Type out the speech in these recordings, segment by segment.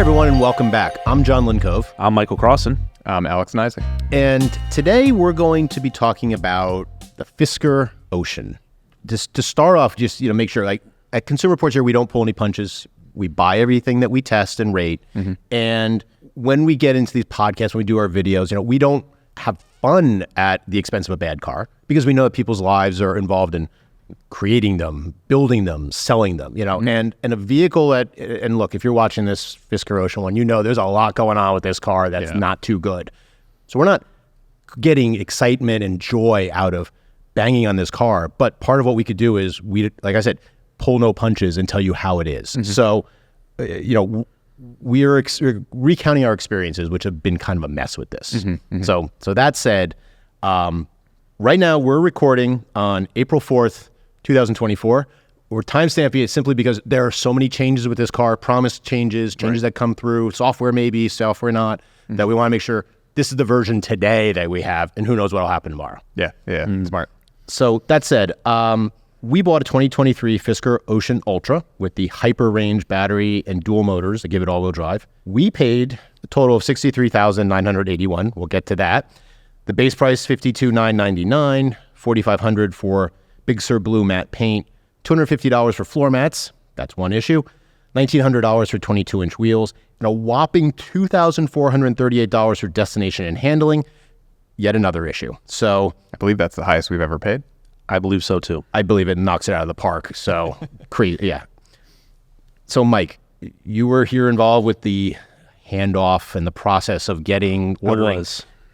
everyone, and welcome back. I'm John Lincove. I'm Michael Crossan. I'm Alex Neising. And today we're going to be talking about the Fisker Ocean. Just to start off, just make sure, like at Consumer Reports here, we don't pull any punches. We buy everything that we test and rate. Mm-hmm. And when we get into these podcasts, when we do our videos, we don't have fun at the expense of a bad car because we know that people's lives are involved in creating them, building them, selling them, mm-hmm. and a vehicle that, and look, if you're watching this Fisker Ocean one, there's a lot going on with this car that's not too good. So we're not getting excitement and joy out of banging on this car, but part of what we could do is like I said, pull no punches and tell you how it is. Mm-hmm. So, we're recounting our experiences, which have been kind of a mess with this. Mm-hmm. Mm-hmm. So that said, right now we're recording on April 4th, 2024. We're timestamping it simply because there are so many changes with this car, promised changes that come through, software maybe, software not, mm-hmm. that we want to make sure this is the version today that we have, and who knows what will happen tomorrow. Yeah, mm-hmm. Smart. So that said, we bought a 2023 Fisker Ocean Ultra with the Hyper Range battery and dual motors that give it all-wheel drive. We paid a total of $63,981. We'll get to that. The base price, $52,999, $4,500 for Big Sur Blue matte paint, $250 for floor mats. That's one issue. $1,900 for 22-inch wheels, and a whopping $2,438 for destination and handling. Yet another issue. So I believe that's the highest we've ever paid. I believe so too. I believe it knocks it out of the park. So yeah. So Mike, you were here involved with the handoff and the process of getting ordering.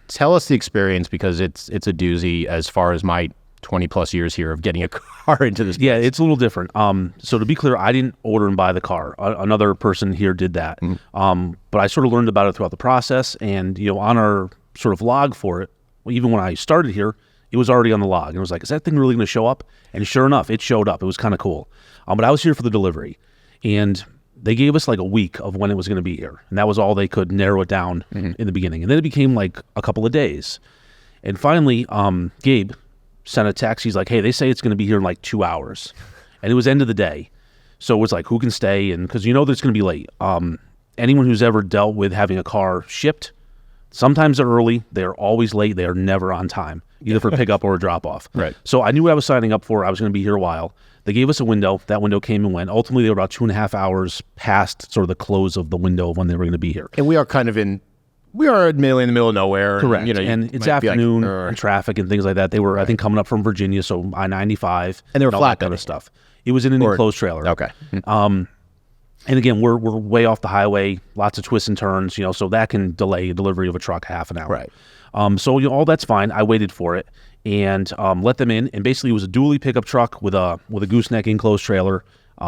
Tell us the experience, because it's a doozy as far as my 20 plus years here of getting a car into this place. Yeah, it's a little different. So to be clear, I didn't order and buy the car. Another person here did that. Mm-hmm. But I sort of learned about it throughout the process, and on our sort of log for it, even when I started here, it was already on the log. And it was like, is that thing really going to show up? And sure enough, it showed up. It was kind of cool. But I was here for the delivery, and they gave us like a week of when it was going to be here. And that was all they could narrow it down in the beginning. And then it became like a couple of days. And finally, Gabe sent a text. He's like, hey, they say it's going to be here in like 2 hours. And it was end of the day. So it was like, who can stay? And because that it's going to be late. Anyone who's ever dealt with having a car shipped, sometimes they're early. They're always late. They are never on time, either for pickup or a drop off. Right. So I knew what I was signing up for. I was going to be here a while. They gave us a window. That window came and went. Ultimately, they were about 2.5 hours past sort of the close of the window of when they were going to be here. And we are admittedly in the middle of nowhere. Correct. And it's afternoon and traffic and things like that. They were, I think, coming up from Virginia, so I-95. And they were flat kind of stuff. It was in an enclosed trailer. Okay. And again, we're way off the highway, lots of twists and turns, so that can delay a delivery of a truck half an hour. Right. So all that's fine. I waited for it and let them in. And basically, it was a dually pickup truck with a gooseneck enclosed trailer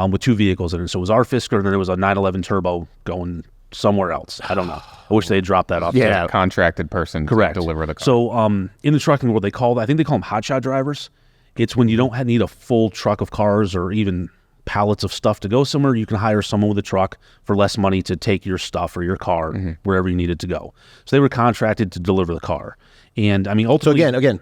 with two vehicles in it. So it was our Fisker, and then there was a 911 Turbo going somewhere else. I don't know. I wish they had dropped that off. Yeah, contracted person. Correct. To deliver the car. So in the trucking world, I think they call them hotshot drivers. It's when you don't need a full truck of cars or even pallets of stuff to go somewhere. You can hire someone with a truck for less money to take your stuff or your car wherever you need it to go. So they were contracted to deliver the car. And I mean, ultimately... So again,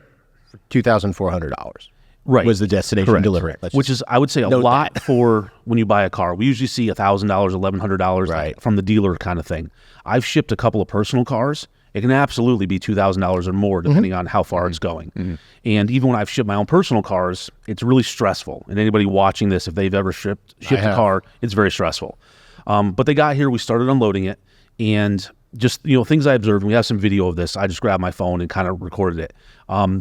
$2,400. Right. Was the destination delivery. Which is, I would say, a lot for when you buy a car. We usually see $1,000, $1,100 from the dealer kind of thing. I've shipped a couple of personal cars. It can absolutely be $2,000 or more depending on how far it's going. Mm-hmm. And even when I've shipped my own personal cars, it's really stressful. And anybody watching this, if they've ever shipped a car, it's very stressful. But they got here, we started unloading it, and just things I observed, and we have some video of this. I just grabbed my phone and kind of recorded it.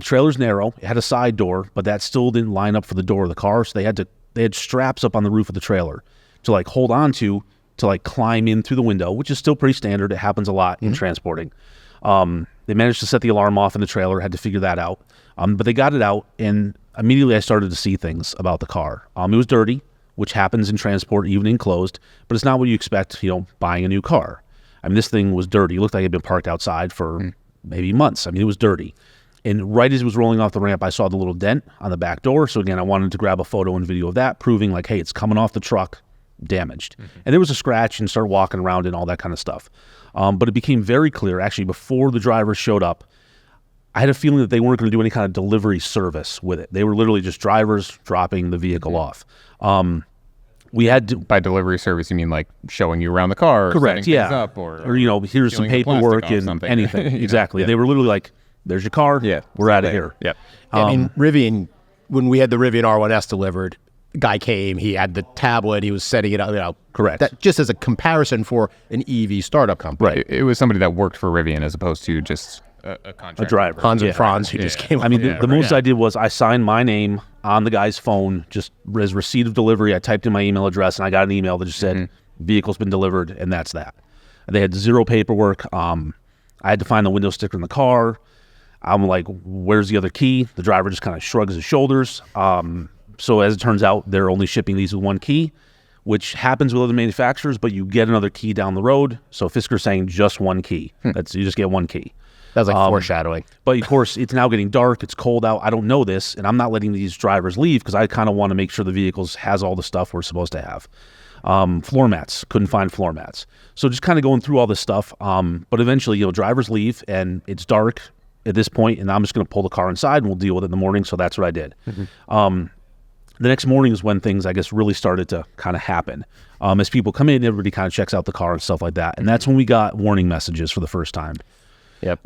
Trailer's narrow. It had a side door, but that still didn't line up for the door of the car. So they had straps up on the roof of the trailer to like hold on to like climb in through the window, which is still pretty standard. It happens a lot in transporting. They managed to set the alarm off in the trailer, had to figure that out. But they got it out, and immediately I started to see things about the car. It was dirty, which happens in transport, even enclosed, but it's not what you expect, buying a new car. I mean, this thing was dirty. It looked like it had been parked outside for maybe months. I mean, it was dirty. And right as it was rolling off the ramp, I saw the little dent on the back door. So again, I wanted to grab a photo and video of that, proving like, hey, it's coming off the truck, damaged. And there was a scratch, and started walking around and all that kind of stuff. But it became very clear, actually, before the drivers showed up, I had a feeling that they weren't going to do any kind of delivery service with it. They were literally just drivers dropping the vehicle off. We had to, By delivery service, you mean like showing you around the car, or correct, setting yeah, things up, or here's some peeling the plastic paperwork off and something. anything. You know, Exactly. yeah. They were literally like, "There's your car. Yeah, we're out of here." Yeah. I mean, Rivian, when we had the Rivian R1S delivered, guy came, he had the tablet, he was setting it up. Correct. That just as a comparison for an EV startup company. Right. It was somebody that worked for Rivian as opposed to just a contractor. A driver. Hans and Yeah. Franz, who just came. I mean, the most I did was I signed my name on the guy's phone, just as receipt of delivery. I typed in my email address, and I got an email that just said, vehicle's been delivered, and that's that. They had zero paperwork. I had to find the window sticker in the car. I'm like, where's the other key? The driver just kind of shrugs his shoulders. So as it turns out, they're only shipping these with one key, which happens with other manufacturers, but you get another key down the road. So Fisker's saying just one key. You just get one key. That was like foreshadowing. But of course, it's now getting dark. It's cold out. I don't know this, and I'm not letting these drivers leave because I kind of want to make sure the vehicles has all the stuff we're supposed to have. Floor mats, couldn't find floor mats. So just kind of going through all this stuff. But eventually, drivers leave, and it's dark at this point, and I'm just going to pull the car inside, and we'll deal with it in the morning. So that's what I did. The next morning is when things, I guess, really started to kind of happen. As people come in, everybody kind of checks out the car and stuff like that. And that's when we got warning messages for the first time. Yep.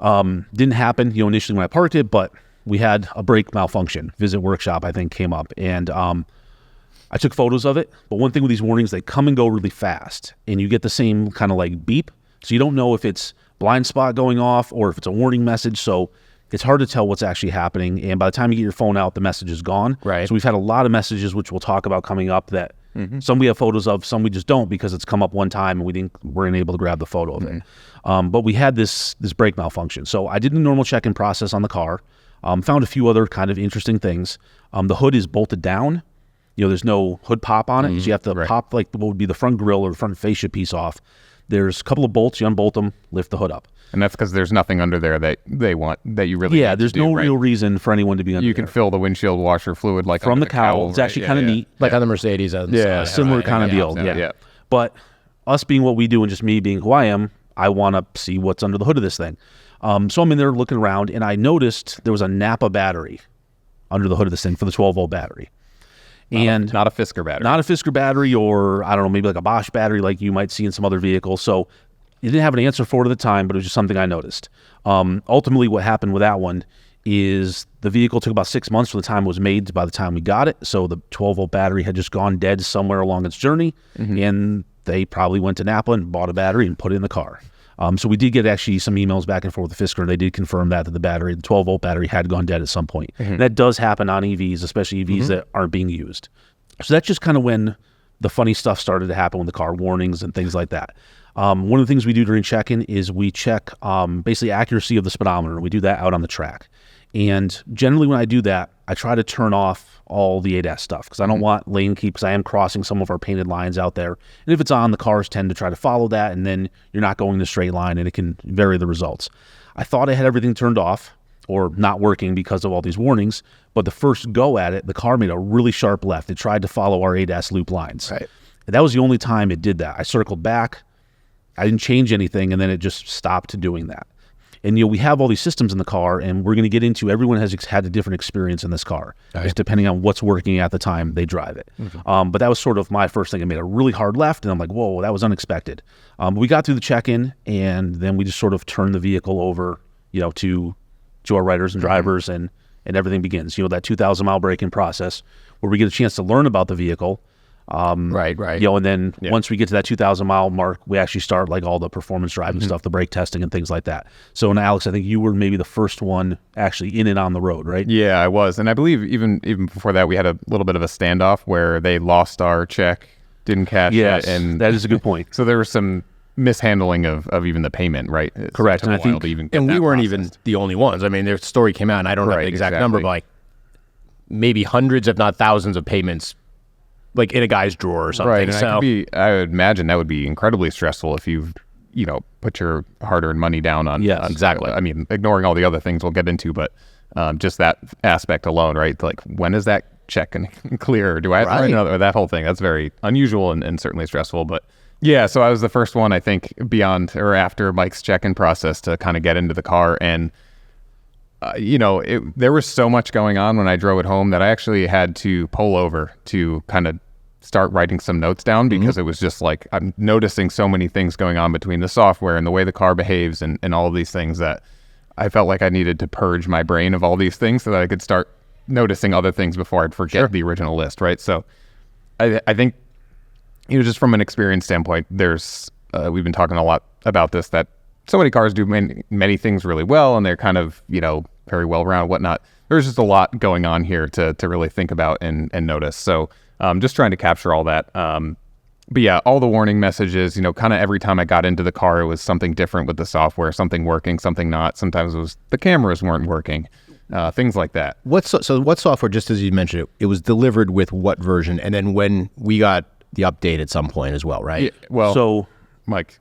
Didn't happen, initially when I parked it, but we had a brake malfunction. Visit Workshop, I think, came up. And I took photos of it. But one thing with these warnings, they come and go really fast. And you get the same kind of like beep. So you don't know if it's blind spot going off or if it's a warning message. So it's hard to tell what's actually happening. And by the time you get your phone out, the message is gone. Right. So we've had a lot of messages, which we'll talk about coming up, that some we have photos of, some we just don't because it's come up one time and we weren't able to grab the photo of it. But we had this brake malfunction. So I did the normal check-in process on the car, found a few other kind of interesting things. The hood is bolted down. There's no hood pop on it. So you have to pop like what would be the front grille or the front fascia piece off. There's a couple of bolts. You unbolt them, lift the hood up. And that's because there's nothing under there that they want, that you really need there's to do, no right? real reason for anyone to be under You can fill the windshield washer fluid like from under the cowl. It's right? actually kind of neat. Like on the Mercedes. Similar kind of deal. Yeah. But us being what we do and just me being who I am, I want to see what's under the hood of this thing. So I'm in there looking around, and I noticed there was a Napa battery under the hood of this thing for the 12-volt battery. Not a Fisker battery. Not a Fisker battery, or I don't know, maybe like a Bosch battery like you might see in some other vehicles. So it didn't have an answer for it at the time, but it was just something I noticed. Ultimately, what happened with that one is the vehicle took about 6 months from the time it was made to by the time we got it. So the 12-volt battery had just gone dead somewhere along its journey, and they probably went to Napa and bought a battery and put it in the car. So we did get actually some emails back and forth with Fisker, and they did confirm that the 12-volt battery had gone dead at some point. That does happen on EVs, especially EVs that aren't being used. So that's just kind of when the funny stuff started to happen with the car, warnings and things like that. One of the things we do during check-in is we check basically accuracy of the speedometer. We do that out on the track. And generally when I do that, I try to turn off all the ADAS stuff because I don't want lane keep, because I am crossing some of our painted lines out there. And if it's on, the cars tend to try to follow that, and then you're not going in a straight line, and it can vary the results. I thought I had everything turned off or not working because of all these warnings, but the first go at it, the car made a really sharp left. It tried to follow our ADAS loop lines. Right. And that was the only time it did that. I circled back. I didn't change anything, and then it just stopped doing that. And we have all these systems in the car, and we're going to get into, everyone has had a different experience in this car, just depending on what's working at the time they drive it. But that was sort of my first thing. I made a really hard left, and I'm like, whoa, that was unexpected. We got through the check-in, and then we just sort of turned the vehicle over, to our writers and drivers, and everything begins. That 2,000-mile braking process where we get a chance to learn about the vehicle. Right. And then once we get to that 2,000-mile mark, we actually start like all the performance driving stuff, the brake testing and things like that. So, and Alex, I think you were maybe the first one actually in and on the road, right? Yeah, I was. And I believe even before that, we had a little bit of a standoff where they lost our check, didn't cash it. And that is a good point. So there was some mishandling of even the payment, right? Correct. And I think, we weren't even the only ones. I mean, their story came out, and I don't know the exact number, but like maybe hundreds, if not thousands of payments, like in a guy's drawer or something. Right, and so I would imagine that would be incredibly stressful if you've, put your hard-earned money down on. Yes, exactly. I mean, ignoring all the other things we'll get into, but just that aspect alone, right? Like, when is that check going to clear? Or do I have to write another? Or that whole thing, that's very unusual and certainly stressful. But yeah, so I was the first one, I think, beyond or after Mike's check-in process to kind of get into the car. And there was so much going on when I drove it home that I actually had to pull over to kind of start writing some notes down because it was just like I'm noticing so many things going on between the software and the way the car behaves and all of these things that I felt like I needed to purge my brain of all these things so that I could start noticing other things before I'd forget the original list, right? So I think, just from an experience standpoint, there's we've been talking a lot about this, that so many cars do many things really well, and they're kind of, very well-rounded, whatnot. There's just a lot going on here to really think about and notice. So just trying to capture all that. But yeah, all the warning messages, kind of every time I got into the car, it was something different with the software, something working, something not. Sometimes it was the cameras weren't working, things like that. So what software, just as you mentioned it was delivered with what version? And then when we got the update at some point as well, right? Yeah, well, so Mike.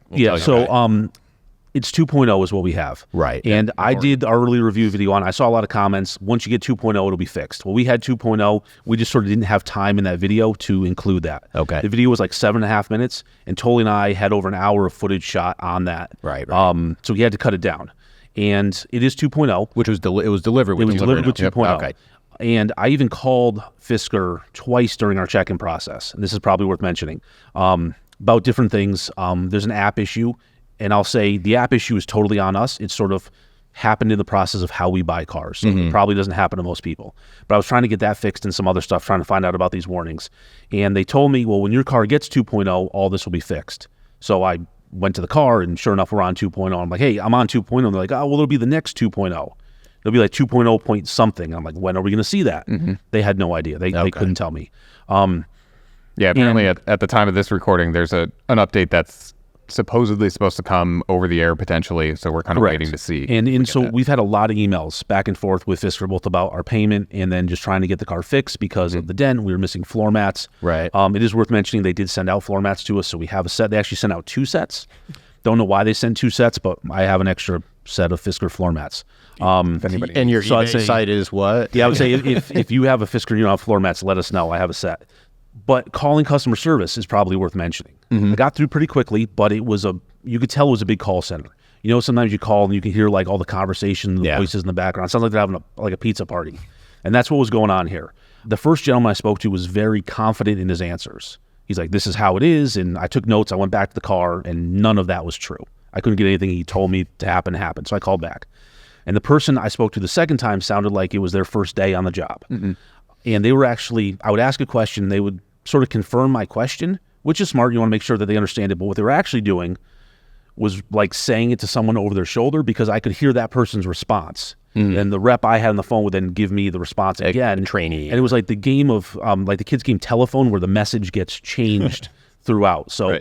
It's 2.0 is what we have. Right. And I did our early review video on, I saw a lot of comments. Once you get 2.0, it'll be fixed. Well, we had 2.0. We just sort of didn't have time in that video to include that. Okay. The video was like 7.5 minutes, and Tolly and I had over an hour of footage shot on that. Right. So we had to cut it down. And it is 2.0. Which was it was delivered with 2.0. Okay. And I even called Fisker twice during our check-in process. And this is probably worth mentioning about different things. There's an app issue. And I'll say the app issue is totally on us. It sort of happened in the process of how we buy cars. So it probably doesn't happen to most people. But I was trying to get that fixed and some other stuff, trying to find out about these warnings. And they told me, well, when your car gets 2.0, all this will be fixed. So I went to the car, and sure enough, we're on 2.0. I'm like, hey, I'm on 2.0. And they're like, oh, well, it'll be the next 2.0. It'll be like 2.0 point something. I'm like, when are we going to see that? They had no idea. They couldn't tell me. Yeah, apparently at the time of this recording, there's an update that's supposedly supposed to come over the air potentially, so we're kind of waiting to see. And so we've had a lot of emails back and forth with Fisker, both about our payment and then just trying to get the car fixed because of the dent. We were missing floor mats. Right. It is worth mentioning they did send out floor mats to us, so we have a set. They actually sent out 2 sets. Don't know why they sent 2 sets, but I have an extra set of Fisker floor mats. And your eBay site is what? Yeah, I would say if you have a Fisker and you don't have floor mats, let us know. I have a set. But calling customer service is probably worth mentioning. I got through pretty quickly, but you could tell it was a big call center. Sometimes you call and you can hear like all the conversation, the voices in the background. It sounds like they're having a pizza party. And that's what was going on here. The first gentleman I spoke to was very confident in his answers. He's like, this is how it is. And I took notes. I went back to the car, and none of that was true. I couldn't get anything he told me to happen. So I called back. And the person I spoke to the second time sounded like it was their first day on the job. And they were actually, I would ask a question, they would sort of confirm my question, which is smart. You want to make sure that they understand it. But what they were actually doing was like saying it to someone over their shoulder because I could hear that person's response. And the rep I had on the phone would then give me the response again. Trainee. And it was like the game of, like the kids' game telephone where the message gets changed throughout. So,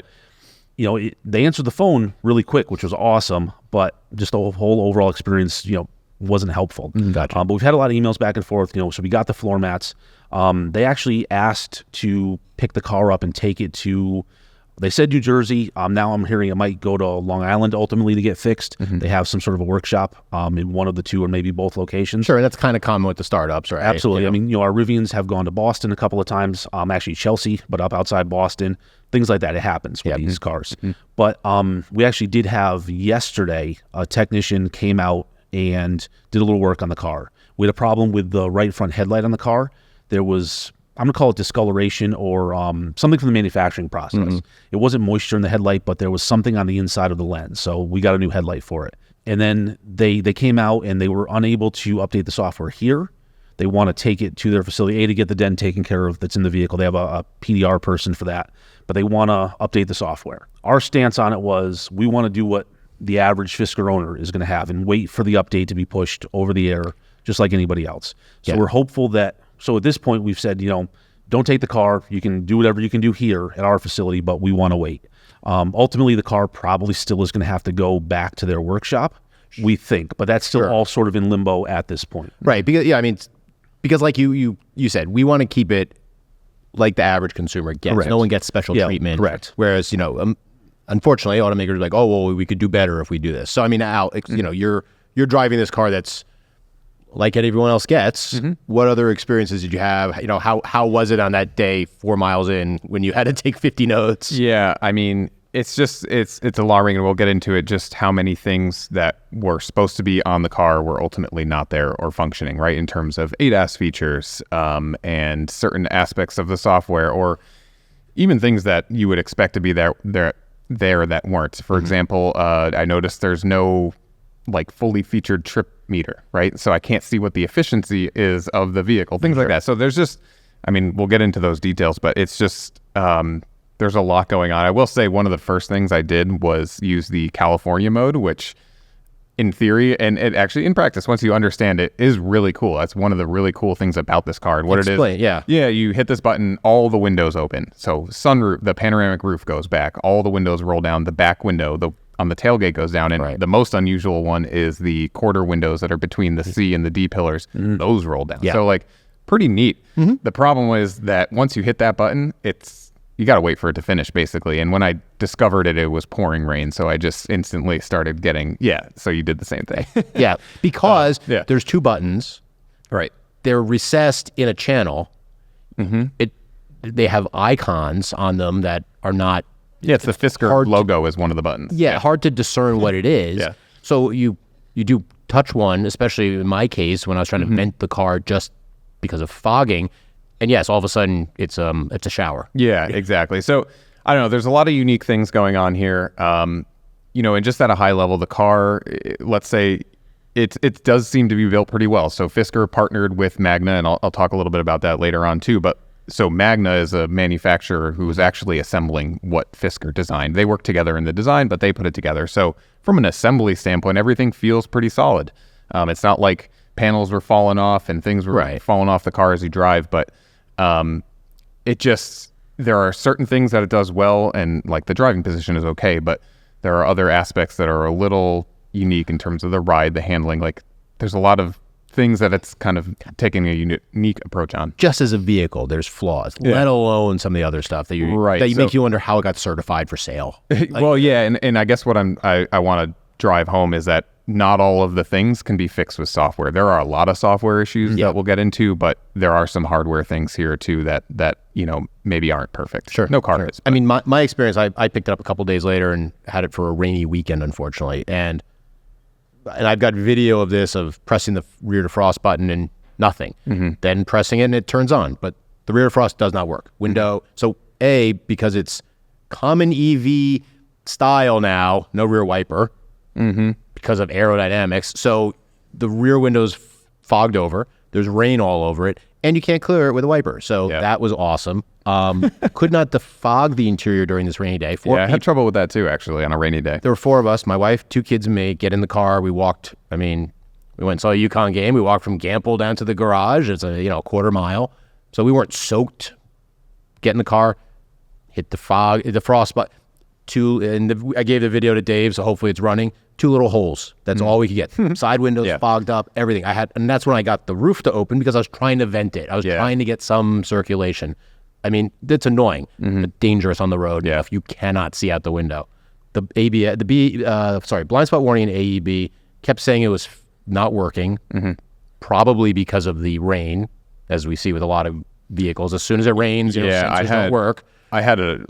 they answered the phone really quick, which was awesome. But just the whole overall experience, wasn't helpful. Gotcha. But we've had a lot of emails back and forth, so we got the floor mats. They actually asked to pick the car up and take it to, they said New Jersey. Now I'm hearing it might go to Long Island ultimately to get fixed. They have some sort of a workshop in one of the 2 or maybe both locations. Sure, that's kind of common with the startups, right? Absolutely. I mean, our Rivians have gone to Boston a couple of times, actually Chelsea, but up outside Boston. Things like that. It happens with these cars. But we actually did have yesterday, a technician came out and did a little work on the car. We had a problem with the right front headlight on the car. There was, I'm going to call it discoloration or something from the manufacturing process. It wasn't moisture in the headlight, but there was something on the inside of the lens. So we got a new headlight for it. And then they came out and they were unable to update the software here. They want to take it to their facility, to get the dent taken care of that's in the vehicle. They have a PDR person for that, but they want to update the software. Our stance on it was we want to do what the average Fisker owner is going to have and wait for the update to be pushed over the air just like anybody else. So we're hopeful that, so at this point we've said, don't take the car. You can do whatever you can do here at our facility, but we want to wait. Ultimately, the car probably still is going to have to go back to their workshop, we think, but that's still all sort of in limbo at this point. Right. Because like you said, we want to keep it like the average consumer gets. Correct. No one gets special treatment. Correct. Whereas, unfortunately, automakers are like, oh, well, we could do better if we do this. So, I mean, Al, you're driving this car that's like everyone else gets. What other experiences did you have? How was it on that day, 4 miles in, when you had to take 50 notes? Yeah, I mean, it's alarming, and we'll get into it, just how many things that were supposed to be on the car were ultimately not there or functioning, right, in terms of ADAS features and certain aspects of the software, or even things that you would expect to be there that weren't. For example, I noticed there's no like fully featured trip meter, right? So I can't see what the efficiency is of the vehicle, things like that. So there's just, I mean, we'll get into those details, but it's just, there's a lot going on. I will say one of the first things I did was use the California mode, which in theory, and it actually in practice, once you understand it, is really cool. That's one of the really cool things about this car. And what it is, yeah, you hit this button, all the windows open. So sunroof, the panoramic roof goes back, all the windows roll down, the back window, on the tailgate goes down, and the most unusual one is the quarter windows that are between the C and the D pillars. Those roll down. So like pretty neat. The problem is that once you hit that button, you got to wait for it to finish, basically. And when I discovered it, it was pouring rain. So I just instantly started getting, so you did the same thing. Because there's two buttons. Right. They're recessed in a channel. They have icons on them that are not... it's the Fisker logo is one of the buttons. Hard to discern what it is. So you do touch one, especially in my case, when I was trying to vent the car just because of fogging. And yes, all of a sudden it's a shower. Yeah, exactly. So I don't know. There's a lot of unique things going on here. And just at a high level, the car, let's say, it does seem to be built pretty well. So Fisker partnered with Magna, and I'll talk a little bit about that later on too. But so Magna is a manufacturer who is actually assembling what Fisker designed. They work together in the design, but they put it together. So from an assembly standpoint, everything feels pretty solid. It's not like panels were falling off and things were falling off the car as you drive, but there are certain things that it does well, and like the driving position is okay, but there are other aspects that are a little unique in terms of the ride, the handling. Like there's a lot of things that it's kind of taking a unique approach on. Just as a vehicle, there's flaws, let alone some of the other stuff that make you wonder how it got certified for sale. And I guess what I want to drive home is that not all of the things can be fixed with software. There are a lot of software issues that we'll get into, but there are some hardware things here too that maybe aren't perfect. Sure. No car is. I mean, my experience, I picked it up a couple days later and had it for a rainy weekend, unfortunately. And I've got video of this, of pressing the rear defrost button and nothing. Then pressing it and it turns on, but the rear defrost does not work. Window. So because it's common EV style now, no rear wiper. Because of aerodynamics. So the rear window's fogged over. There's rain all over it, and you can't clear it with a wiper. So that was awesome. Could not defog the interior during this rainy day. I had trouble with that too, actually, on a rainy day. There were four of us, my wife, two kids and me, get in the car. We walked, we went and saw a UConn game. We walked from Gamble down to the garage. It's a quarter mile. So we weren't soaked. Get in the car, hit the frost button. I gave the video to Dave, so hopefully it's running. 2 little holes. That's all we could get. Side windows fogged up, everything. And that's when I got the roof to open because I was trying to vent it. I was trying to get some circulation. It's annoying, but dangerous on the road if you cannot see out the window. The blind spot warning in AEB kept saying it was not working, probably because of the rain, as we see with a lot of vehicles. As soon as it rains, sensors don't work. I had a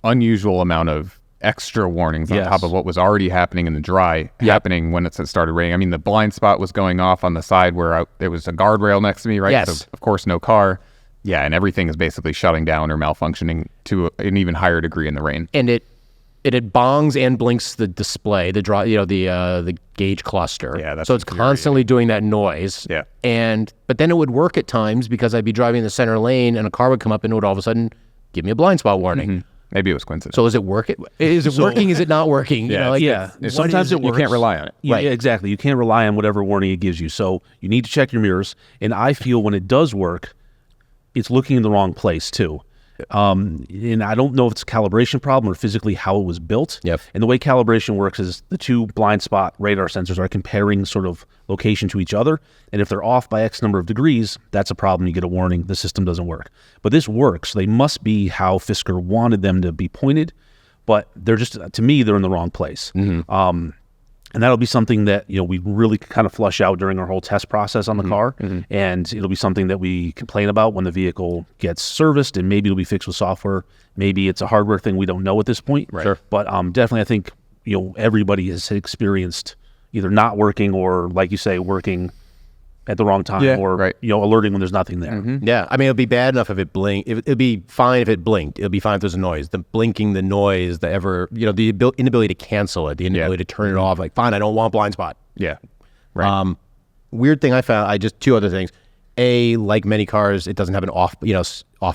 unusual amount of extra warnings on top of what was already happening in the dry, happening when it started raining. The blind spot was going off on the side where there was a guardrail next to me, right? Yes. So, of course, no car. Yeah, and everything is basically shutting down or malfunctioning to an even higher degree in the rain. And it bongs and blinks the display, the gauge cluster. Yeah, that's so it's constantly doing that noise. Yeah. But then it would work at times because I'd be driving in the center lane and a car would come up and it would all of a sudden give me a blind spot warning. Maybe it was coincidence. So is it working? Is it working? Is it not working? Sometimes it works. You can't rely on it. Yeah, exactly. You can't rely on whatever warning it gives you. So you need to check your mirrors. And I feel when it does work, it's looking in the wrong place too. And I don't know if it's a calibration problem or physically how it was built. Yep. And the way calibration works is the 2 blind spot radar sensors are comparing sort of location to each other. And if they're off by X number of degrees, that's a problem. You get a warning. The system doesn't work. But this works. They must be how Fisker wanted them to be pointed. But they're just, to me, they're in the wrong place. And that'll be something that we really kind of flush out during our whole test process on the car, and it'll be something that we complain about when the vehicle gets serviced, and maybe it'll be fixed with software. Maybe it's a hardware thing we don't know at this point. Right. Sure. But definitely, I think everybody has experienced either not working or, like you say, working at the wrong time, or alerting when there's nothing there. Yeah, I mean, it'd be bad enough if it blinked. It'd be fine if it blinked. It'd be fine if there's a noise. The blinking, the noise, the inability to cancel it, the inability to turn it off. Like, fine, I don't want blind spot. Yeah, right. Weird thing I found. Two other things. A, like many cars, it doesn't have an off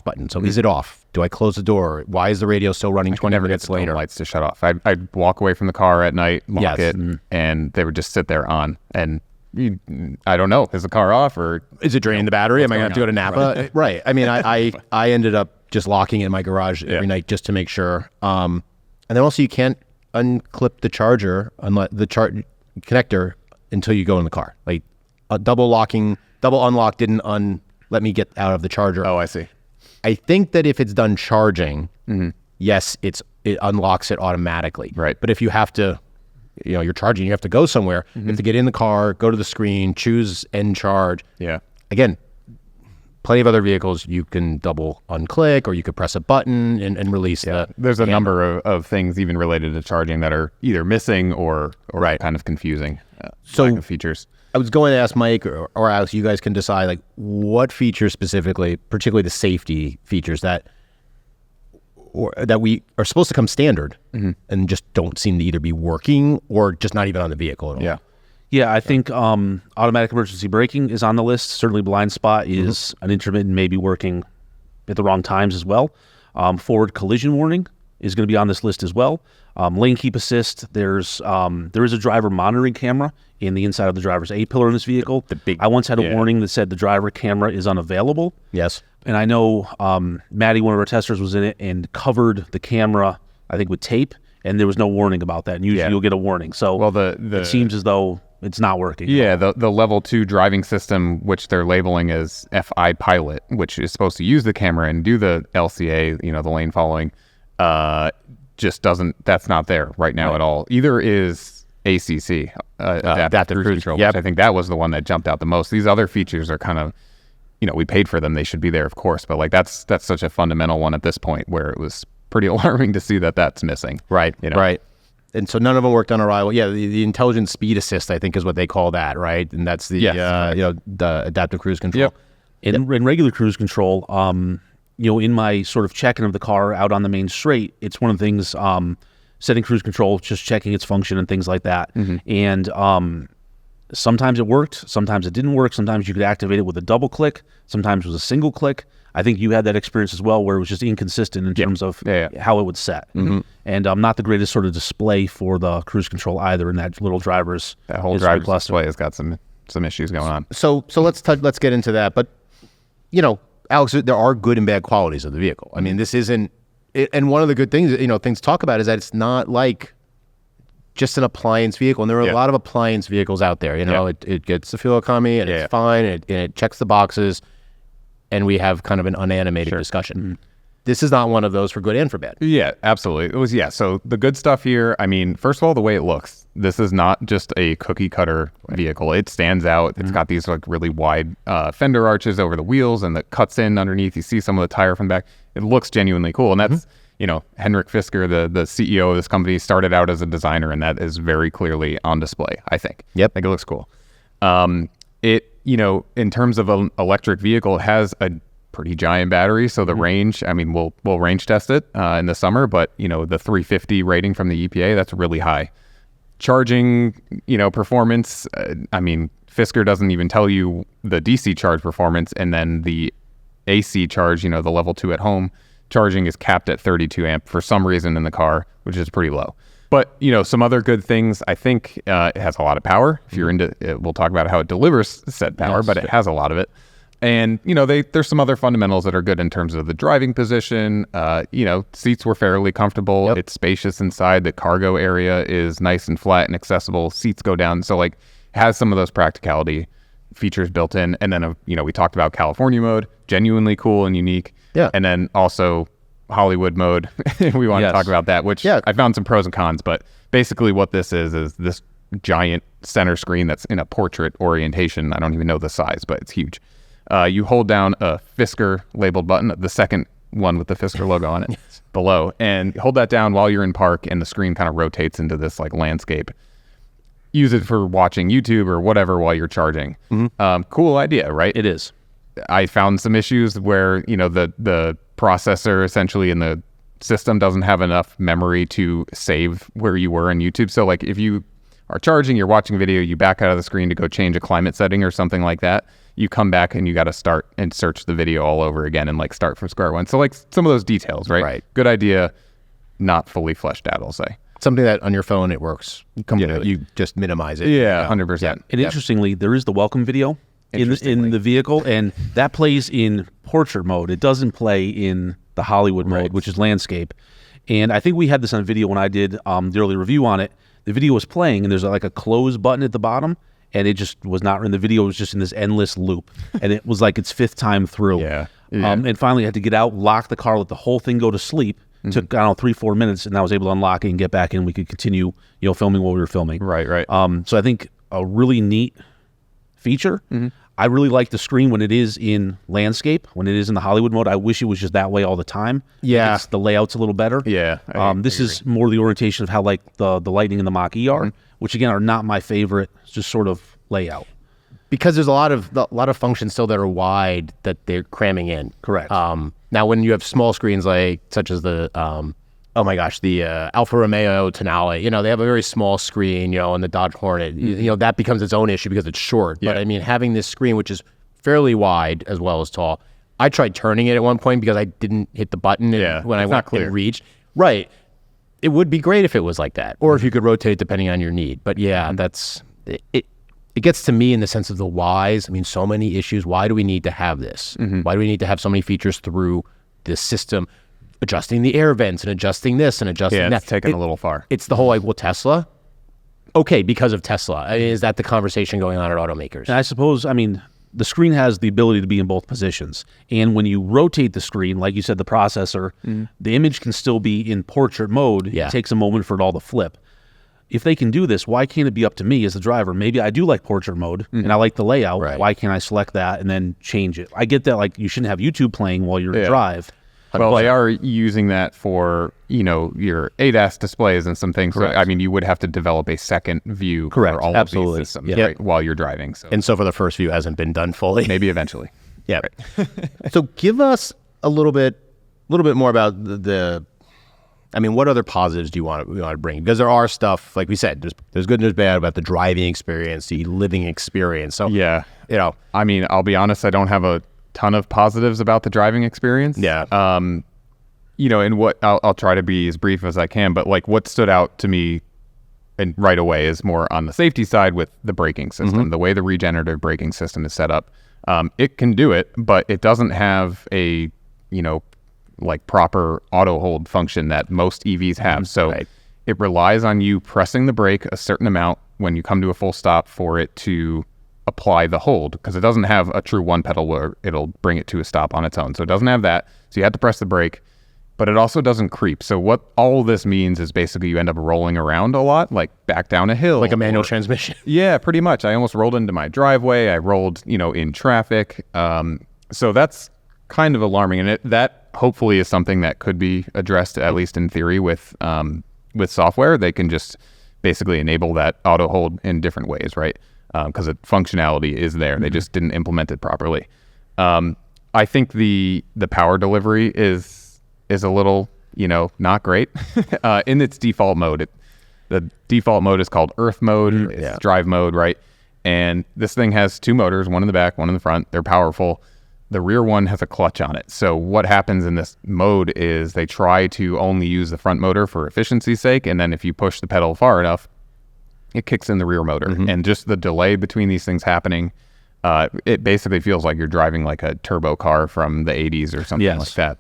button. So is it off? Do I close the door? Why is the radio still running 20 minutes later? Lights to shut off. I'd walk away from the car at night, lock it, and they would just sit there on. And I don't know, is the car off, or is it draining the battery? Am I going to have to go to Napa? Right. I mean, I ended up just locking it in my garage every night just to make sure. And then also you can't unclip the charger, the connector, until you go in the car. Like a double unlock didn't let me get out of the charger. Oh, I see. I think that if it's done charging, yes, it unlocks it automatically. Right. But if you have to, you're charging, you have to go somewhere, you have to get in the car, go to the screen, choose end charge. Yeah. Again, plenty of other vehicles you can double unclick, or you could press a button and release the There's a number of things even related to charging that are either missing or kind of confusing. Lack of features. I was going to ask Mike or Alex, you guys can decide like what features specifically, particularly the safety features that we are supposed to come standard and just don't seem to either be working or just not even on the vehicle at all. Yeah, I think automatic emergency braking is on the list. Certainly blind spot is an intermittent, maybe working at the wrong times as well. Forward collision warning is going to be on this list as well. Lane keep assist. There is a driver monitoring camera in the inside of the driver's A-pillar in this vehicle. I once had a warning that said the driver camera is unavailable. Yes. And I know Maddie, one of our testers, was in it and covered the camera, I think, with tape, and there was no warning about that. And usually you'll get a warning. So it seems as though it's not working. Yeah, the level 2 driving system, which they're labeling as FI Pilot, which is supposed to use the camera and do the LCA, the lane following, just doesn't, that's not there right now at all. Either is ACC, Adaptive Cruise Control, which I think that was the one that jumped out the most. These other features are kind of, we paid for them. They should be there, of course. But like that's such a fundamental one at this point where it was pretty alarming to see that that's missing. Right, right. And so none of them worked on arrival. Yeah, the intelligent speed assist, I think, is what they call that, right? And that's the the adaptive cruise control. Yep. In regular cruise control, in my sort of checking of the car out on the main straight, it's one of the things, setting cruise control, just checking its function and things like that. And sometimes it worked, sometimes it didn't work. Sometimes you could activate it with a double click, sometimes it was a single click. I think you had that experience as well, where it was just inconsistent in terms of how it would set. And not the greatest sort of display for the cruise control either in that little driver's that whole driver's display has got some issues going on. So let's get into that. But Alex, there are good and bad qualities of the vehicle. I mean, this isn't, and one of the good things things to talk about is that it's not like just an appliance vehicle. And there are a lot of appliance vehicles out there. It gets the fuel economy and it's fine and it checks the boxes. And we have kind of an unanimated discussion. This is not one of those for good and for bad. Yeah, absolutely. It was, so the good stuff here, I mean, first of all, the way it looks, this is not just a cookie cutter vehicle. It stands out. It's got these like really wide fender arches over the wheels and that cuts in underneath. You see some of the tire from the back. It looks genuinely cool. And that's, Henrik Fisker, the CEO of this company, started out as a designer, and that is very clearly on display, I think. Yep. I think it looks cool. In terms of an electric vehicle, it has a pretty giant battery. So the range, I mean, we'll range test it in the summer, but, the 350 rating from the EPA, that's really high. Charging, performance, I mean, Fisker doesn't even tell you the DC charge performance, and then the AC charge, the level 2 at home, charging is capped at 32 amp for some reason in the car, which is pretty low. But, some other good things, I think it has a lot of power. If you're into it, we'll talk about how it delivers said power, but it has a lot of it. And, there's some other fundamentals that are good in terms of the driving position. Seats were fairly comfortable. Yep. It's spacious inside. The cargo area is nice and flat and accessible. Seats go down. So, it has some of those practicality features built in. And then, we talked about California mode, genuinely cool and unique. Yeah. And then also Hollywood mode. We want to talk about that, which I found some pros and cons, but basically what this is this giant center screen that's in a portrait orientation. I don't even know the size, but it's huge. You hold down a Fisker labeled button, the second one with the Fisker logo on it below, and hold that down while you're in park, and the screen kind of rotates into this like landscape. use it for watching YouTube or whatever while you're charging. Cool idea, right? It is. I found some issues where, the processor essentially in the system doesn't have enough memory to save where you were in YouTube. So like if you are charging, you're watching a video, you back out of the screen to go change a climate setting or something like that, you come back and you got to start and search the video all over again and like start from square one. So like some of those details, right? Right. Good idea, not fully fleshed out, I'll say. Something that on your phone, it works completely. You just minimize it. Yeah, 100%. And interestingly, there is the welcome video in the vehicle, and that plays in portrait mode. It doesn't play in the Hollywood mode, which is landscape. And I think we had this on video when I did the early review on it. The video was playing, and there's like a close button at the bottom, and it just was not in the video. It was just in this endless loop, and it was like its 5th time through. And finally, I had to get out, lock the car, let the whole thing go to sleep. Took, I don't know, 3-4 minutes, and I was able to unlock it and get back in. We could continue, filming what we were filming. Right. So I think a really neat feature. I really like the screen when it is in landscape, when it is in the Hollywood mode. I wish it was just that way all the time. Yeah. The layout's a little better. Yeah. This is more the orientation of how like the Lightning and the Mach-E are, which again are not my favorite, just sort of layout. Because there's a lot of functions still that are wide that they're cramming in. Correct. Now, when you have small screens such as the Alfa Romeo Tonale, they have a very small screen, and the Dodge Hornet, that becomes its own issue because it's short. Yeah. But I mean, having this screen, which is fairly wide as well as tall, I tried turning it at one point because I didn't hit the button when I went and reached. Right. It would be great if it was like that, or if you could rotate it depending on your need. But yeah, that's it. It gets to me in the sense of the whys. I mean, so many issues. Why do we need to have this? Why do we need to have so many features through this system? Adjusting the air vents and adjusting this and adjusting that. Yeah, it's taken a little far. It's the whole Tesla? Okay, because of Tesla. I mean, is that the conversation going on at automakers? And I suppose, the screen has the ability to be in both positions. And when you rotate the screen, like you said, the processor, the image can still be in portrait mode. Yeah. It takes a moment for it all to flip. If they can do this, why can't it be up to me as the driver? Maybe I do like portrait mode and I like the layout. Right. Why can't I select that and then change it? I get that like you shouldn't have YouTube playing while you're drive. Well, they are using that for, your ADAS displays and some things. Correct. So, I mean, you would have to develop a second view Correct. for all Absolutely. of these systems right, while you're driving. So. And so far, the first view hasn't been done fully. Maybe eventually. Yeah. Right. So give us a little bit more about what other positives do you want to bring? Because there are stuff, like we said, there's good and there's bad about the driving experience, the living experience. So yeah, I'll be honest, I don't have a ton of positives about the driving experience. Yeah. And what I'll try to be as brief as I can, but like what stood out to me and right away is more on the safety side with the braking system, the way the regenerative braking system is set up. It can do it, but it doesn't have a, like proper auto hold function that most EVs have. So it relies on you pressing the brake a certain amount when you come to a full stop for it to apply the hold, because it doesn't have a true one pedal where it'll bring it to a stop on its own. So it doesn't have that. So you have to press the brake, but it also doesn't creep. So what all this means is basically you end up rolling around a lot, like back down a hill. Like a manual transmission. Yeah, pretty much. I almost rolled into my driveway. I rolled, in traffic. So that's kind of alarming. And that hopefully is something that could be addressed, at least in theory, with software. They can just basically enable that auto hold in different ways, right? Because the functionality is there. They just didn't implement it properly. I think the power delivery is a little, not great. In its default mode, the default mode is called Earth mode. It's drive mode, right? And this thing has 2 motors, one in the back, one in the front. They're powerful. The rear one has a clutch on it. So what happens in this mode is they try to only use the front motor for efficiency's sake. And then if you push the pedal far enough, it kicks in the rear motor. And just the delay between these things happening, it basically feels like you're driving like a turbo car from the 80s or something like that.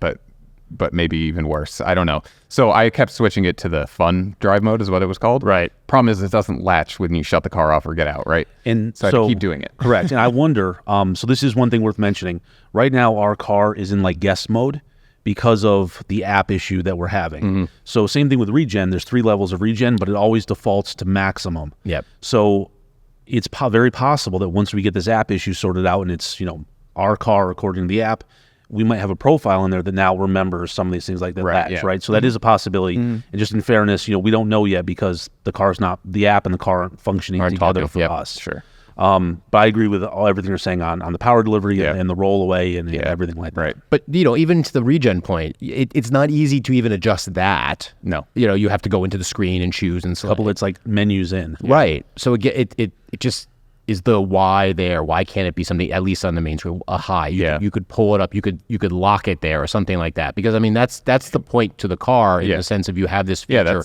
But maybe even worse. I don't know. So I kept switching it to the fun drive mode is what it was called. Right. Problem is it doesn't latch when you shut the car off or get out, right? And so I had to keep doing it. Correct. And I wonder, so this is one thing worth mentioning. Right now our car is in like guest mode because of the app issue that we're having. So same thing with regen. There's 3 levels of regen, but it always defaults to maximum. Yep. So it's very possible that once we get this app issue sorted out and it's, our car according to the app, we might have a profile in there that now remembers some of these things like that. Right. So that is a possibility. And just in fairness, we don't know yet because the app and the car aren't functioning together for us. Sure. But I agree with everything you're saying on the power delivery and the roll away and everything like that. Right. But, even to the regen point, it's not easy to even adjust that. No. You have to go into the screen and choose and select. It's like menus in. Right. So it just is the why there. Why can't it be something, at least on the main screen, a high? You could pull it up. You could lock it there or something like that. Because, that's the point to the car in the sense of you have this feature. Yeah,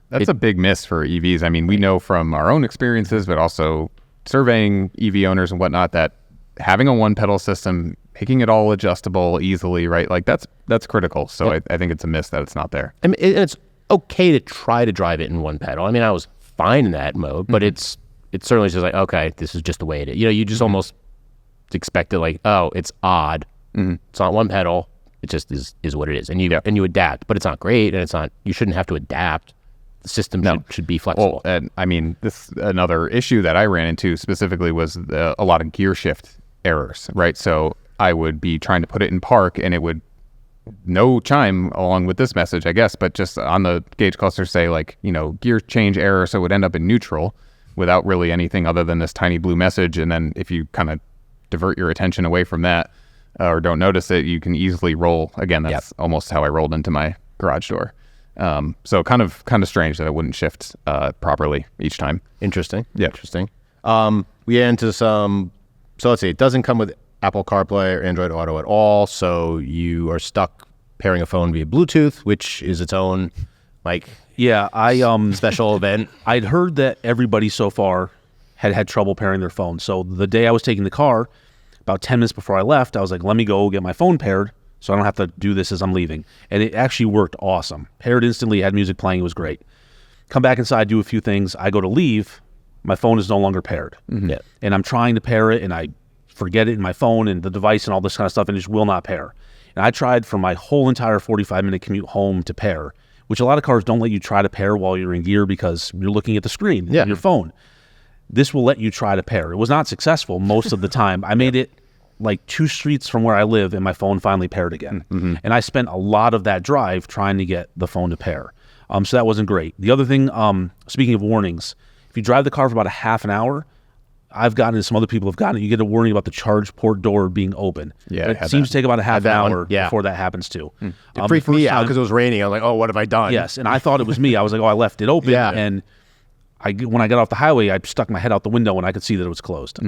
that's a big miss for EVs. I mean, we know from our own experiences, but also surveying EV owners and whatnot, that having a one-pedal system, making it all adjustable easily, right? Like that's critical. So I think it's a miss that it's not there. I mean, it's okay to try to drive it in one pedal. I mean, I was fine in that mode, but it's certainly just like, okay, this is just the way it is. You just almost expect it like, oh, it's odd. It's not one pedal. It just is what it is. And you adapt, but it's not great. And you shouldn't have to adapt. The system should be flexible. Well, and I mean, another issue that I ran into specifically was a lot of gear shift errors, right? So I would be trying to put it in park and it would no chime along with this message, I guess, but just on the gauge cluster say like, gear change error. So it would end up in neutral without really anything other than this tiny blue message. And then if you kind of divert your attention away from that or don't notice it, you can easily roll. Again, that's almost how I rolled into my garage door. So kind of strange that it wouldn't shift properly each time. Interesting. Yeah. Interesting. We get into some, so let's see, it doesn't come with Apple CarPlay or Android Auto at all. So you are stuck pairing a phone via Bluetooth, which is its own special event. I'd heard that everybody so far had trouble pairing their phone. So the day I was taking the car, about 10 minutes before I left, I was like, let me go get my phone paired so I don't have to do this as I'm leaving. And it actually worked awesome. Paired instantly, had music playing, it was great. Come back inside, do a few things. I go to leave, my phone is no longer paired. Yeah. And I'm trying to pair it, and I forget it in my phone and the device and all this kind of stuff, and it just will not pair. And I tried for my whole entire 45-minute commute home to pair, which a lot of cars don't let you try to pair while you're in gear because you're looking at the screen on your phone. This will let you try to pair. It was not successful most of the time. I made it like 2 streets from where I live, and my phone finally paired again. And I spent a lot of that drive trying to get the phone to pair. So that wasn't great. The other thing, speaking of warnings, if you drive the car for about a half an hour, I've gotten it, some other people have gotten it, you get a warning about the charge port door being open. Yeah, it seems to take about a half an hour before that happens too. It freaked me out because it was raining. I was like, oh, what have I done? Yes, and I thought it was me. I was like, oh, I left it open. And when I got off the highway, I stuck my head out the window and I could see that it was closed.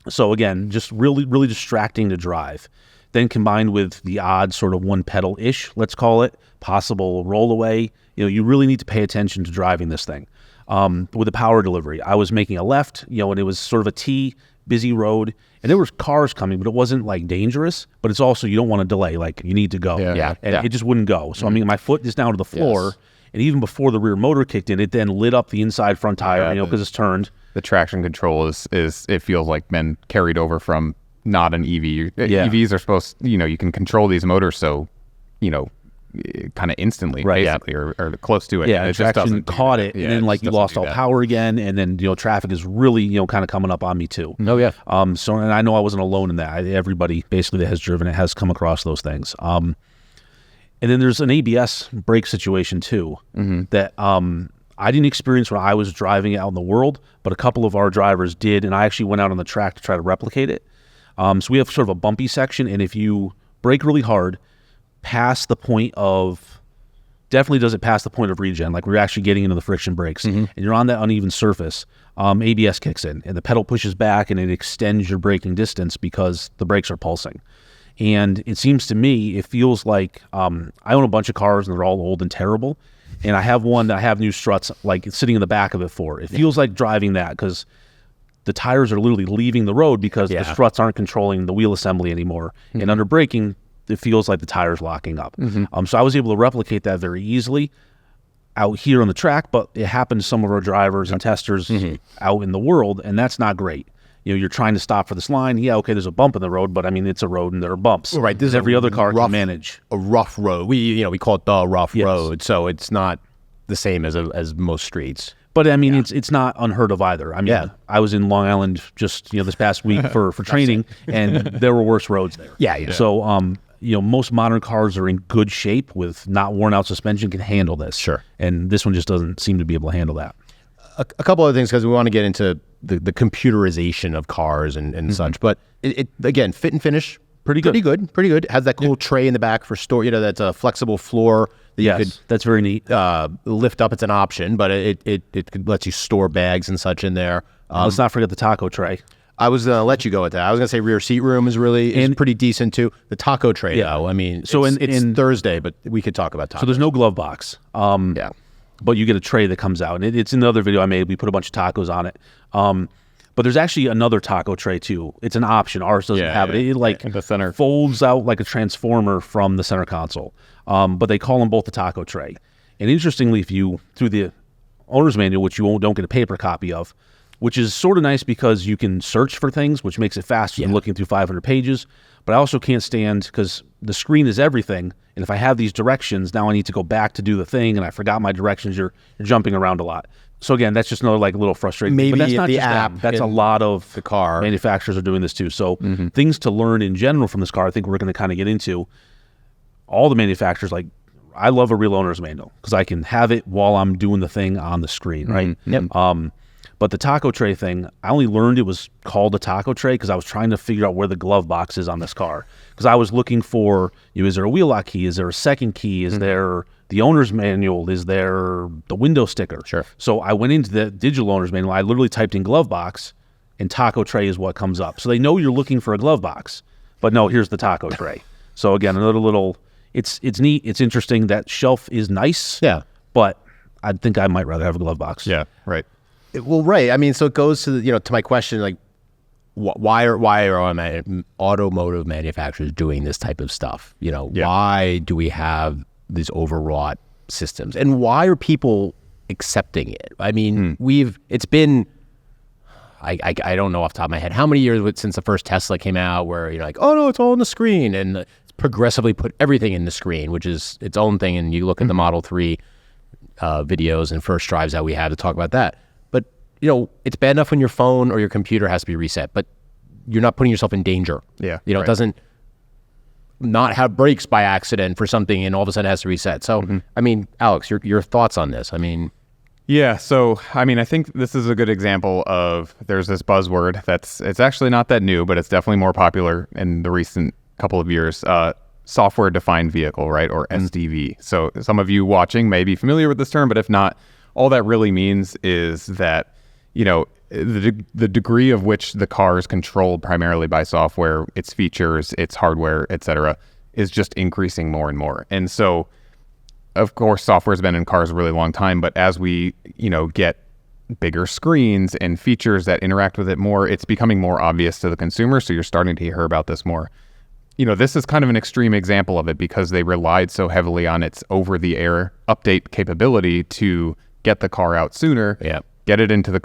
So again, just really, really distracting to drive. Then combined with the odd sort of one pedal-ish, let's call it, possible roll away, you really need to pay attention to driving this thing. With the power delivery, I was making a left, and it was sort of a T, busy road, and there were cars coming, but it wasn't like dangerous, but it's also, you don't want to delay, like you need to go. It just wouldn't go. So I mean, my foot is down to the floor, and even before the rear motor kicked in, it then lit up the inside front tire, because it's turned. The traction control is it feels like been carried over from not an EV. EVs are supposed, you can control these motors so, kind of instantly, basically, or close to it. Yeah, and traction caught it, and then you lost all power again, and then traffic is really kind of coming up on me too. Oh yeah. So and I know I wasn't alone in that. Everybody basically that has driven it has come across those things. And then there's an ABS brake situation too that I didn't experience when I was driving it out in the world, but a couple of our drivers did, and I actually went out on the track to try to replicate it. So we have sort of a bumpy section, and if you brake really hard, past the point of, definitely does it past the point of regen, like we're actually getting into the friction brakes, and you're on that uneven surface, ABS kicks in, and the pedal pushes back, and it extends your braking distance because the brakes are pulsing. And it seems to me, it feels like, I own a bunch of cars, and they're all old and terrible, and I have one that I have new struts like sitting in the back of it for. It feels like driving that because the tires are literally leaving the road because the struts aren't controlling the wheel assembly anymore. And under braking, it feels like the tire's locking up. So I was able to replicate that very easily out here on the track, but it happened to some of our drivers and testers out in the world, and that's not great. You're trying to stop for this line. Yeah, okay, there's a bump in the road, but I mean, it's a road and there are bumps. Well, right. This is every other car can manage. A rough road. We call it the rough road, so it's not the same as most streets. But I mean, it's not unheard of either. I mean, I was in Long Island just this past week for training, and there were worse roads there. Yeah. So most modern cars are in good shape with not worn out suspension, can handle this. Sure. And this one just doesn't seem to be able to handle that. A couple other things, because we want to get into the computerization of cars and such. But it again, fit and finish. Pretty good. It has that cool tray in the back for store. That's a flexible floor that you could. That's very neat. Lift up. It's an option, but it lets you store bags and such in there. Let's not forget the taco tray. I was going to let you go with that. I was going to say rear seat room is pretty decent too. The taco tray, though. I mean, it's Thursday, but we could talk about taco. So there's no glove box. But you get a tray that comes out, and it's in the other video I made. We put a bunch of tacos on it. But there's actually another taco tray too. It's an option. Ours doesn't have it. It like the center folds out like a transformer from the center console. But they call them both the taco tray. And interestingly, if you through the owner's manual, which you don't get a paper copy of, which is sort of nice because you can search for things, which makes it faster than looking through 500 pages. But I also can't stand, because the screen is everything, and if I have these directions, now I need to go back to do the thing, and I forgot my directions. You're jumping around a lot. So again, that's just another little frustrating thing. But that's not the just app. Them. That's a lot of the car manufacturers are doing this too. So things to learn in general from this car, I think we're going to kind of get into. All the manufacturers, like, I love a real owner's manual because I can have it while I'm doing the thing on the screen, right? Yep. But the taco tray thing, I only learned it was called a taco tray because I was trying to figure out where the glove box is on this car. Because I was looking for, is there a wheel lock key? Is there a second key? Is there the owner's manual? Is there the window sticker? Sure. So I went into the digital owner's manual. I literally typed in glove box, and taco tray is what comes up. So they know you're looking for a glove box. But no, here's the taco tray. So again, another little, it's neat. It's interesting. That shelf is nice. Yeah. But I think I might rather have a glove box. Yeah, right. Well, right. I mean, so it goes to to my question, like, why are automotive manufacturers doing this type of stuff? Why do we have these overwrought systems, and why are people accepting it? I mean, it's been, I don't know off the top of my head how many years since the first Tesla came out, where you're like, oh no, it's all on the screen, and it's progressively put everything in the screen, which is its own thing. And you look at the Model 3 videos and first drives that we have to talk about that. It's bad enough when your phone or your computer has to be reset, but you're not putting yourself in danger. Yeah. It doesn't not have brakes by accident for something and all of a sudden it has to reset. So, I mean, Alex, your thoughts on this? I mean... Yeah, so, I mean, I think this is a good example of, there's this buzzword it's actually not that new, but it's definitely more popular in the recent couple of years, software-defined vehicle, right, or SDV. So some of you watching may be familiar with this term, but if not, all that really means is that the degree of which the car is controlled primarily by software, its features, its hardware, etc., is just increasing more and more. And so, of course, software has been in cars a really long time, but as we, get bigger screens and features that interact with it more, it's becoming more obvious to the consumer. So you're starting to hear about this more. This is kind of an extreme example of it because they relied so heavily on its over-the-air update capability to get the car out sooner, get it into the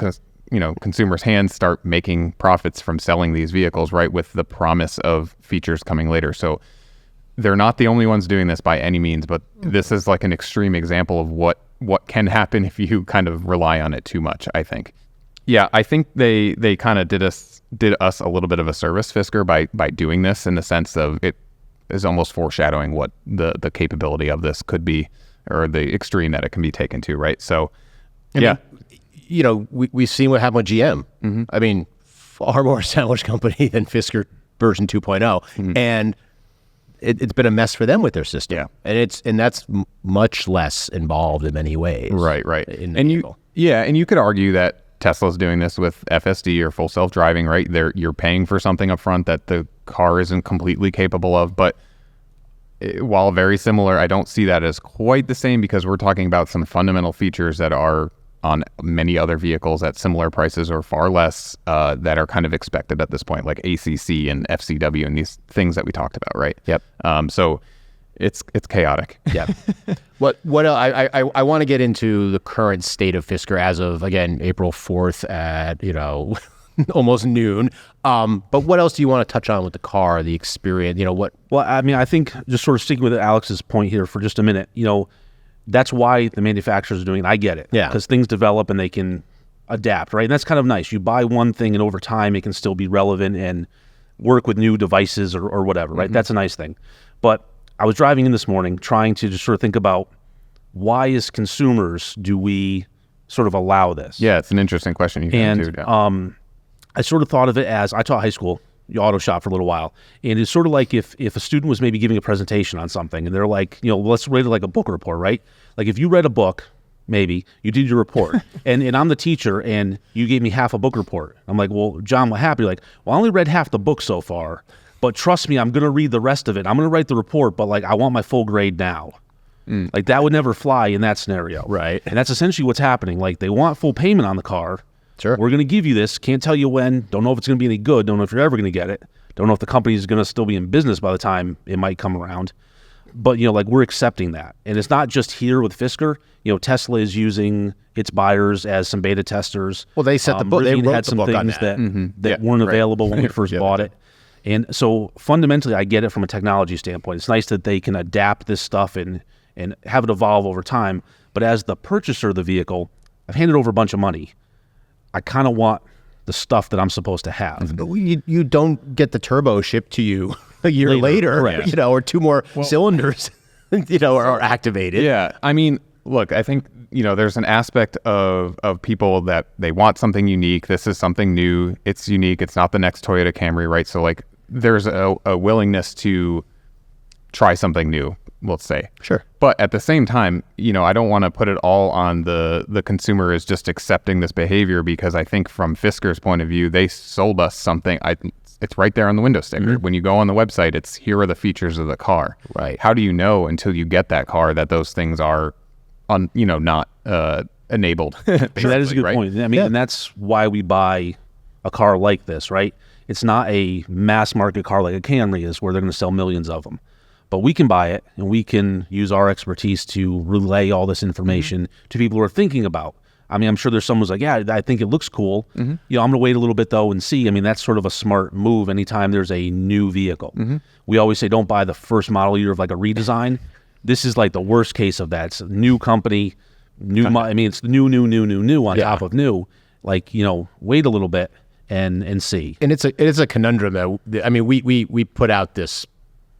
consumer's hands, start making profits from selling these vehicles, right, with the promise of features coming later. So they're not the only ones doing this by any means, but this is like an extreme example of what can happen if you kind of rely on it too much, I think. Yeah, I think they kind of did us a little bit of a service, Fisker, by doing this, in the sense of it is almost foreshadowing what the capability of this could be, or the extreme that it can be taken to, right? So, we've seen what happened with GM. I mean, far more established company than Fisker version 2.0, and it's been a mess for them with their system. Yeah, and that's much less involved in many ways. Right. In the vehicle. And you could argue that Tesla's doing this with FSD or full self-driving, right? You're paying for something up front that the car isn't completely capable of, but while very similar, I don't see that as quite the same, because we're talking about some fundamental features that are on many other vehicles at similar prices or far less, that are kind of expected at this point, like ACC and FCW and these things that we talked about, right? Yep. So it's chaotic. Yeah. What I want to get into the current state of Fisker as of, again, April 4th at almost noon. But what else do you want to touch on with the car, the experience? Well, I mean, I think just sort of sticking with Alex's point here for just a minute, That's why the manufacturers are doing it. I get it. Yeah. Because things develop and they can adapt, right? And that's kind of nice. You buy one thing and over time it can still be relevant and work with new devices or whatever, right? That's a nice thing. But I was driving in this morning trying to just sort of think about why as consumers do we sort of allow this? Yeah, it's an interesting question. I sort of thought of it as, I taught high school auto shop for a little while, and it's sort of like if a student was maybe giving a presentation on something and they're like, let's rate it like a book report, right? Like if you read a book, maybe you did your report and I'm the teacher and you gave me half a book report. I'm like, well, John, what happened? You're like, well, I only read half the book so far, but trust me, I'm going to read the rest of it. I'm going to write the report, but like, I want my full grade now. Like that would never fly in that scenario. Right. And that's essentially what's happening. Like they want full payment on the car. Sure. We're going to give you this. Can't tell you when. Don't know if it's going to be any good. Don't know if you're ever going to get it. Don't know if the company is going to still be in business by the time it might come around. But, like we're accepting that. And it's not just here with Fisker. Tesla is using its buyers as some beta testers. Well, they set the book. They wrote had the some book on things that. that weren't available when we first bought it. And so fundamentally, I get it from a technology standpoint. It's nice that they can adapt this stuff and have it evolve over time. But as the purchaser of the vehicle, I've handed over a bunch of money. I kind of want the stuff that I'm supposed to have. You don't get the turbo shipped to you a year later, or two more cylinders, are activated. Yeah. I mean, look, I think, there's an aspect of people that they want something unique. This is something new. It's unique. It's not the next Toyota Camry, right? So like there's a willingness to try something new, let's say. Sure. But at the same time, I don't want to put it all on the consumer is just accepting this behavior, because I think from Fisker's point of view, they sold us something. It's right there on the window sticker. When you go on the website, it's here are the features of the car. Right. How do you know until you get that car that those things are not enabled? So that is a good point. I mean, and that's why we buy a car like this, right? It's not a mass market car like a Camry is, where they're going to sell millions of them. But we can buy it, and we can use our expertise to relay all this information to people who are thinking about. I mean, I'm sure there's someone who's like, yeah, I think it looks cool. I'm going to wait a little bit, though, and see. I mean, that's sort of a smart move anytime there's a new vehicle. We always say don't buy the first model year of like a redesign. This is like the worst case of that. It's a new company, it's new on top of new. Like, wait a little bit and see. And it is a conundrum, though. I mean, we put out this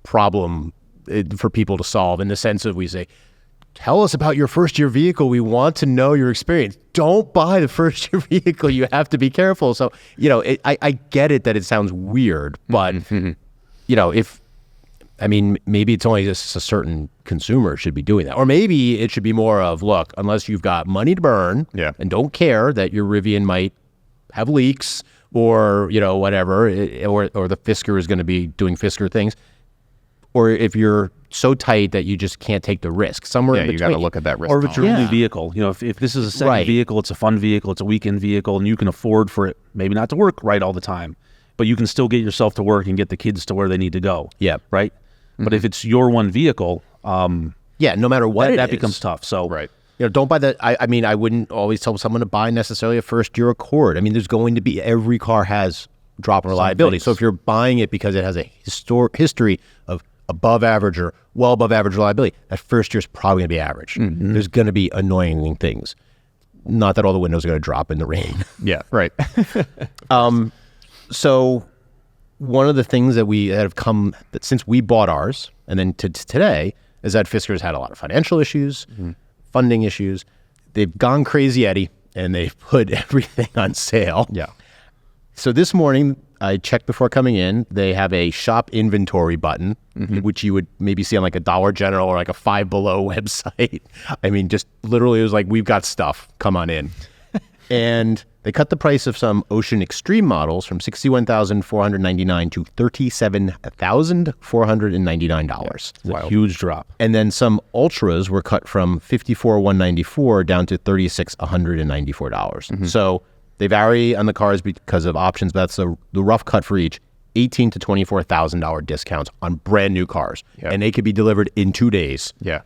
problem for people to solve, in the sense of, we say, tell us about your first year vehicle. We want to know your experience. Don't buy the first year vehicle. You have to be careful. So, I get it that it sounds weird, but, maybe it's only just a certain consumer should be doing that. Or maybe it should be more of, look, unless you've got money to burn and don't care that your Rivian might have leaks or, whatever, or the Fisker is going to be doing Fisker things. Or if you're so tight that you just can't take the risk, somewhere in between. You got to look at that risk. Or if it's your only vehicle, if this is a second vehicle, it's a fun vehicle, it's a weekend vehicle, and you can afford for it maybe not to work right all the time, but you can still get yourself to work and get the kids to where they need to go. Yeah. Right? But if it's your one vehicle, no matter what that becomes tough. So don't buy that. I wouldn't always tell someone to buy necessarily a first year Accord. I mean, there's going to be, every car has drop in reliability. So if you're buying it because it has a history of above average or well above average reliability, that first year is probably going to be average. There's going to be annoying things. Not that all the windows are going to drop in the rain. Yeah, right. So one of the things that have come that since we bought ours and then to today is that Fisker's had a lot of financial issues, funding issues. They've gone crazy, Eddie, and they've put everything on sale. Yeah. So this morning, I checked before coming in, they have a shop inventory button, which you would maybe see on like a Dollar General or like a Five Below website. I mean, just literally it was like, we've got stuff, come on in. And they cut the price of some Ocean Extreme models from $61,499 to $37,499. It's a huge drop. And then some Ultras were cut from $54,194 down to $36,194. So they vary on the cars because of options, but that's the rough cut for each. $18,000 to $24,000 discounts on brand new cars, and they could be delivered in 2 days. Yeah,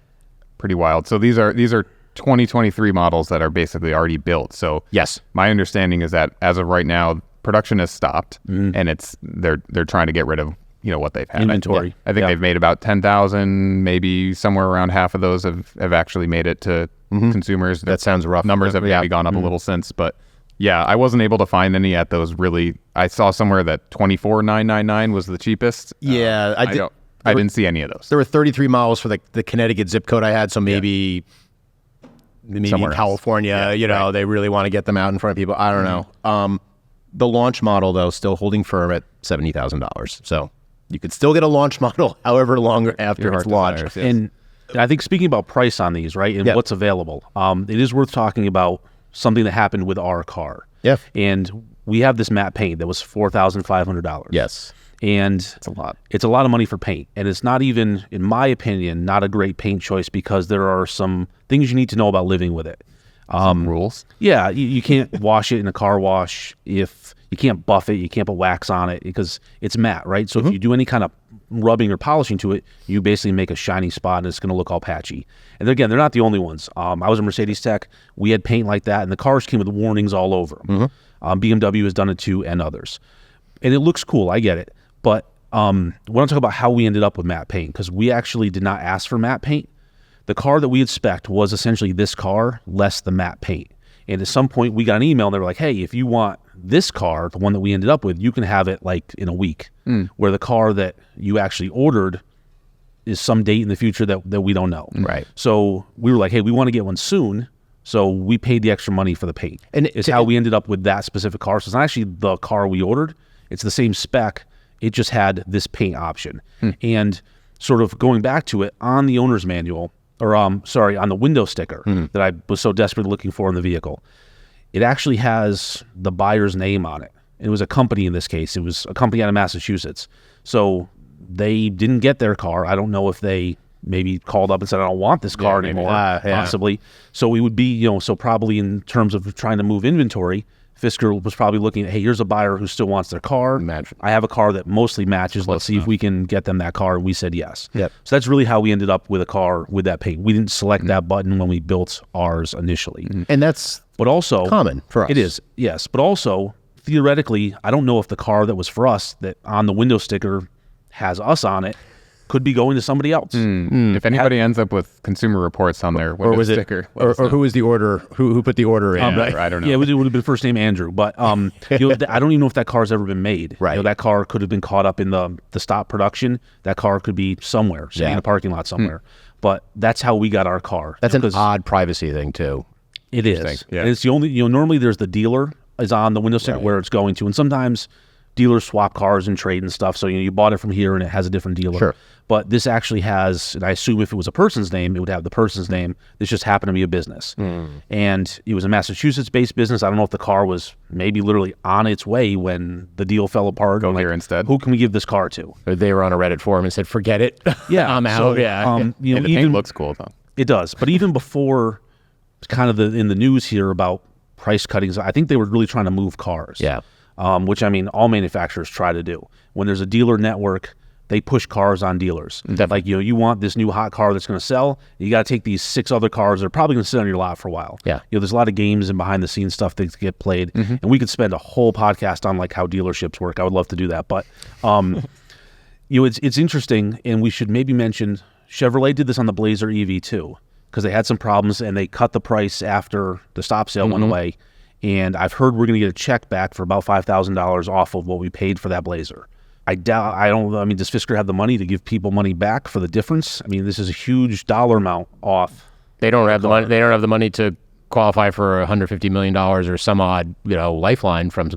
pretty wild. So these are 2023 models that are basically already built. So yes, my understanding is that as of right now, production has stopped, and they're trying to get rid of what they've had. Inventory. I think they've made about 10,000, maybe somewhere around half of those have actually made it to consumers. That sounds rough. Numbers have maybe gone up a little since, but yeah, I wasn't able to find any at those really. I saw somewhere that 24,999 was the cheapest. Yeah, I didn't see any of those. There were 33 miles for the Connecticut zip code I had, so maybe Somewhere California, they really want to get them out in front of people. I don't know. The launch model, though, still holding firm at $70,000. So you could still get a launch model however long after it's launched. Desires, yes. And I think speaking about price on these, right, and what's available, it is worth talking about something that happened with our car. Yeah. And we have this matte paint that was $4,500. Yes. And It's a lot. It's a lot of money for paint. And it's not even, in my opinion, not a great paint choice because there are some things you need to know about living with it. Rules. Yeah, you can't wash it in a car wash. If you can't buff it, you can't put wax on it because it's matte, right? So if you do any kind of rubbing or polishing to it, you basically make a shiny spot and it's going to look all patchy. And again, they're not the only ones. I was a Mercedes tech. We had paint like that, and the cars came with warnings all over them. BMW has done it too, and others. And it looks cool. I get it. But I want to talk about how we ended up with matte paint because we actually did not ask for matte paint. The car that we had spec'd was essentially this car less the matte paint. And at some point, we got an email and they were like, hey, if you want this car, the one that we ended up with, you can have it like in a week. Where the car that you actually ordered is some date in the future that we don't know. Right. So we were like, hey, we want to get one soon. So we paid the extra money for the paint. And it's how we ended up with that specific car. So it's not actually the car we ordered. It's the same spec. It just had this paint option. And sort of going back to it, on the owner's manual, or on the window sticker that I was so desperately looking for in the vehicle, it actually has the buyer's name on it. It was a company in this case. It was a company out of Massachusetts. So they didn't get their car. I don't know if they maybe called up and said, I don't want this car anymore, possibly. So we would be, so probably in terms of trying to move inventory, Fisker was probably looking at, hey, here's a buyer who still wants their car. Imagine. I have a car that mostly matches. Let's see if we can get them that car. We said yes. Yep. So that's really how we ended up with a car with that paint. We didn't select that button when we built ours initially. And that's But also common for us. It is, yes. But also, theoretically, I don't know if the car that was for us that on the window sticker has us on it could be going to somebody else. If anybody ends up with Consumer Reports on their window sticker, or who was the order? Who put the order in? right? I don't know. Yeah, it would have been first name Andrew, but I don't even know if that car's ever been made. Right. That car could have been caught up in the stop production. That car could be somewhere, sitting in a parking lot somewhere. But that's how we got our car. That's an odd privacy thing too. It is. Yeah. And it's the only, normally there's the dealer is on the window sticker where it's going to, and sometimes dealers swap cars and trade and stuff. So, you bought it from here and it has a different dealer. Sure. But this actually has, and I assume if it was a person's name, it would have the person's name. This just happened to be a business. And it was a Massachusetts-based business. I don't know if the car was maybe literally on its way when the deal fell apart. Go here instead. Who can we give this car to? Or they were on a Reddit forum and said, forget it. Yeah. I'm out. So, And the paint looks cool though. It does. But even before kind of in the news here about price cuttings, I think they were really trying to move cars. Yeah. Which, I mean, all manufacturers try to do. When there's a dealer network, they push cars on dealers. Definitely. Like, you want this new hot car that's going to sell, you got to take these 6 other cars that are probably going to sit on your lot for a while. Yeah. There's a lot of games and behind the scenes stuff that get played. And we could spend a whole podcast on like how dealerships work. I would love to do that. But, it's interesting, and we should maybe mention Chevrolet did this on the Blazer EV too, because they had some problems and they cut the price after the stop sale went away. And I've heard we're going to get a check back for about $5,000 off of what we paid for that Blazer. Does Fisker have the money to give people money back for the difference? I mean, this is a huge dollar amount off. They don't have the money. They don't have the money to qualify for $150 million or some odd, lifeline from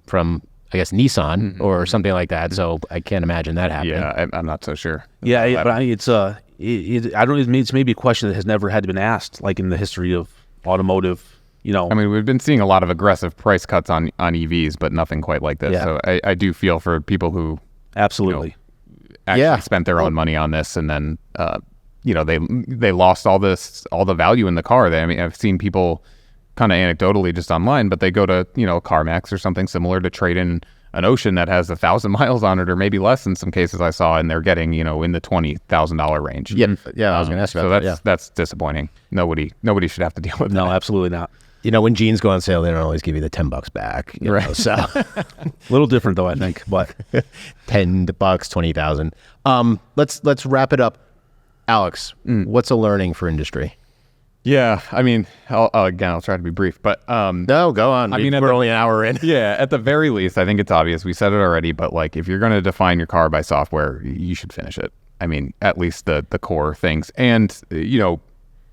I guess Nissan or something like that. So I can't imagine that happening. Yeah, I'm not so sure. Yeah, but it's maybe a question that has never had been asked, like in the history of automotive. I mean, we've been seeing a lot of aggressive price cuts on EVs, but nothing quite like this. Yeah. So I do feel for people who Absolutely. actually spent their own money on this, and then they lost all the value in the car. I've seen people kind of anecdotally just online, but they go to CarMax or something similar to trade in an Ocean that has 1,000 miles on it, or maybe less in some cases I saw, and they're getting in the $20,000 range. Yeah, I was going to ask you about that. That's disappointing. Nobody should have to deal with that. No, absolutely not. You know, when jeans go on sale, they don't always give you the $10 back. You know, so a little different though, I think. But $10, 20,000. Let's wrap it up. Alex, what's a learning for industry? Yeah, I mean, I'll try to be brief, but no, go on. I mean, we're only an hour in. Yeah, at the very least, I think it's obvious. We said it already, but like, if you're going to define your car by software, you should finish it. I mean, at least the core things, and you know,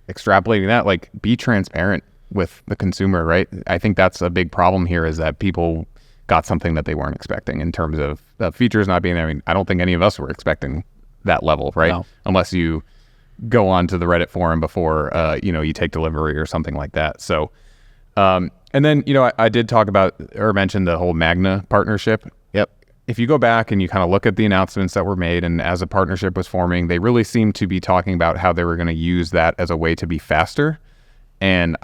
extrapolating that, like, be transparent with the consumer, right? I think that's a big problem here, is that people got something that they weren't expecting in terms of the features not being there. I mean, I don't think any of us were expecting that level, right? No. Unless you go on to the Reddit forum before, you know, you take delivery or something like that. So, and then, you know, I did talk about or mention the whole Magna partnership. Yep. If you go back and you kind of look at the announcements that were made, and as a partnership was forming, they really seemed to be talking about how they were going to use that as a way to be faster. And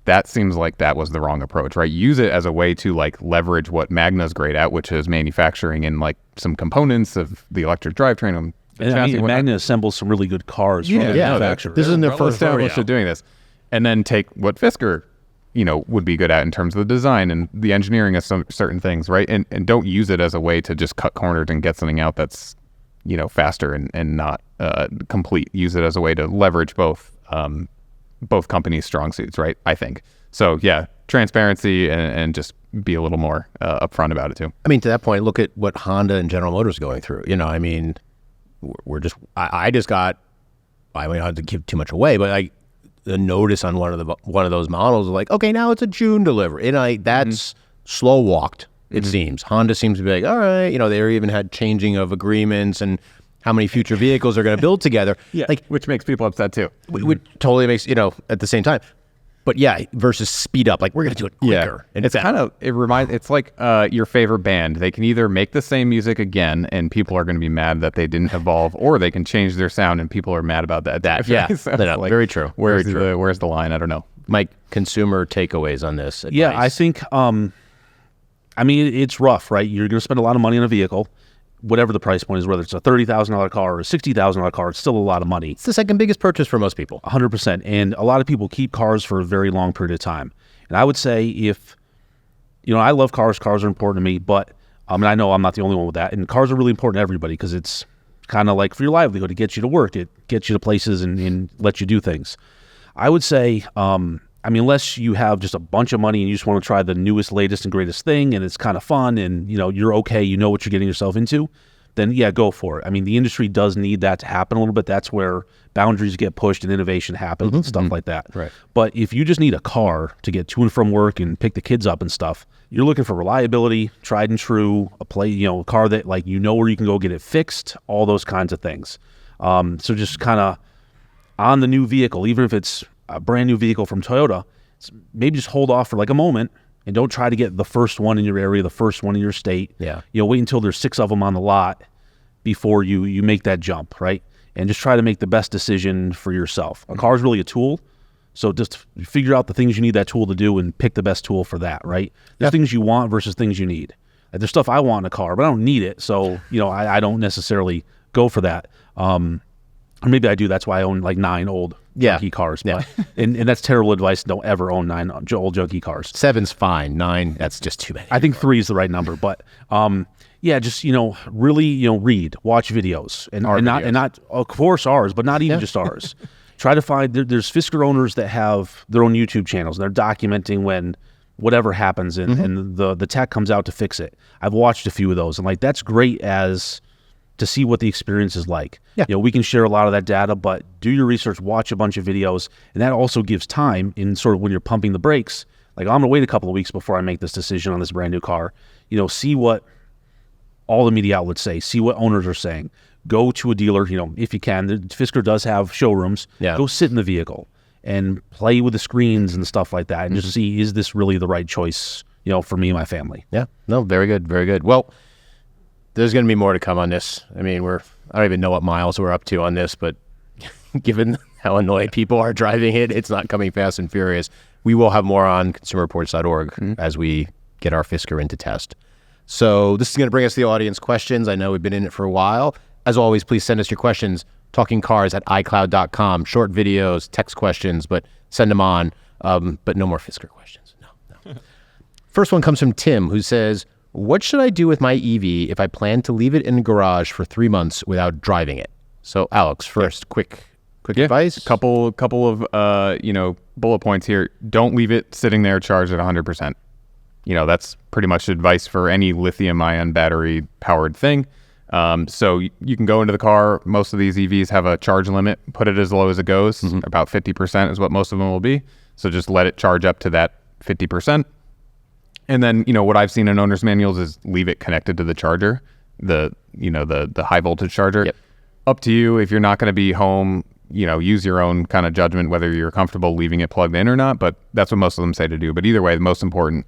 that seems like that was the wrong approach, right? Use it as a way to like leverage what Magna's great at, which is manufacturing in like some components of the electric drivetrain. And I mean, Magna assembles some really good cars from the manufacturer. This isn't their first established at doing this. And then take what Fisker, you know, would be good at in terms of the design and the engineering of some certain things, right? And don't use it as a way to just cut corners and get something out that's, you know, faster and not complete. Use it as a way to leverage both companies' strong suits, right? I think. So yeah, transparency and just be a little more upfront about it too. I mean, to that point, look at what Honda and General Motors are going through. You know, I mean, I just got, I mean, I don't have to give too much away, but like the notice on one of those models, like, okay, now it's a June delivery. And that's slow walked, it seems. Honda seems to be like, all right, you know, they even had changing of agreements and how many future vehicles are going to build together. Yeah, like, which makes people upset too. Which totally makes, you know, at the same time. But yeah, versus speed up, like we're going to do it quicker. Yeah. And it's like your favorite band. They can either make the same music again and people are going to be mad that they didn't evolve, or they can change their sound and people are mad about that. Yeah, so like, very true. Where's the line? I don't know. Mike, consumer takeaways on this advice. Yeah, I think, I mean, it's rough, right? You're going to spend a lot of money on a vehicle, whatever the price point is, whether it's a $30,000 car or a $60,000 car, it's still a lot of money. It's the second biggest purchase for most people. 100%. And a lot of people keep cars for a very long period of time. And I would say if, you know, I love cars. Cars are important to me, but and I know I'm not the only one with that. And cars are really important to everybody because it's kind of like for your livelihood. It gets you to work. It gets you to places and lets you do things. I would say, I mean, unless you have just a bunch of money and you just want to try the newest, latest, and greatest thing, and it's kind of fun, and you know you're okay, you know what you're getting yourself into, then yeah, go for it. I mean, the industry does need that to happen a little bit. That's where boundaries get pushed and innovation happens and stuff like that. Right. But if you just need a car to get to and from work and pick the kids up and stuff, you're looking for reliability, tried and true, a car that like you know where you can go get it fixed, all those kinds of things. So just kind of on the new vehicle, even if it's a brand new vehicle from Toyota, maybe just hold off for like a moment and don't try to get the first one in your area, the first one in your state. Yeah. You know, wait until there's 6 of them on the lot before you make that jump, right? And just try to make the best decision for yourself. A car is really a tool, so just figure out the things you need that tool to do and pick the best tool for that, right? There's things you want versus things you need. Like, there's stuff I want in a car, but I don't need it, so you know I don't necessarily go for that. Or maybe I do. That's why I own like 9 old junky cars. But, and that's terrible advice. Don't ever own 9 old junky cars. 7's fine. 9, that's just too many. I think 3 is the right number. But yeah, just really read, watch videos, and not of course ours, but not even just ours. Try to find there's Fisker owners that have their own YouTube channels. And they're documenting when whatever happens and the tech comes out to fix it. I've watched a few of those, and like that's great as to see what the experience is like. Yeah. You know, we can share a lot of that data, but do your research, watch a bunch of videos, and that also gives time in sort of when you're pumping the brakes. Like, I'm gonna wait a couple of weeks before I make this decision on this brand new car. You know, see what all the media outlets say, see what owners are saying. Go to a dealer, you know, if you can. Fisker does have showrooms. Yeah. Go sit in the vehicle and play with the screens and stuff like that, and just see, is this really the right choice, you know, for me and my family? Yeah. No, very good, very good. Well, there's going to be more to come on this. I mean, I don't even know what miles we're up to on this, but given how annoyed people are driving it, it's not coming fast and furious. We will have more on consumerreports.org as we get our Fisker into test. So this is going to bring us the audience questions. I know we've been in it for a while. As always, please send us your questions, talkingcars@icloud.com. Short videos, text questions, but send them on. But no more Fisker questions. No. First one comes from Tim, who says, what should I do with my EV if I plan to leave it in the garage for 3 months without driving it? So Alex, first, quick advice. Couple of bullet points here. Don't leave it sitting there charged at 100%. That's pretty much advice for any lithium-ion battery powered thing. So you can go into the car. Most of these EVs have a charge limit. Put it as low as it goes. About 50% is what most of them will be. So just let it charge up to that 50%. And then, what I've seen in owner's manuals is leave it connected to the charger, the high voltage charger. Yep. Up to you. If you're not going to be home, use your own kind of judgment whether you're comfortable leaving it plugged in or not. But that's what most of them say to do. But either way, the most important,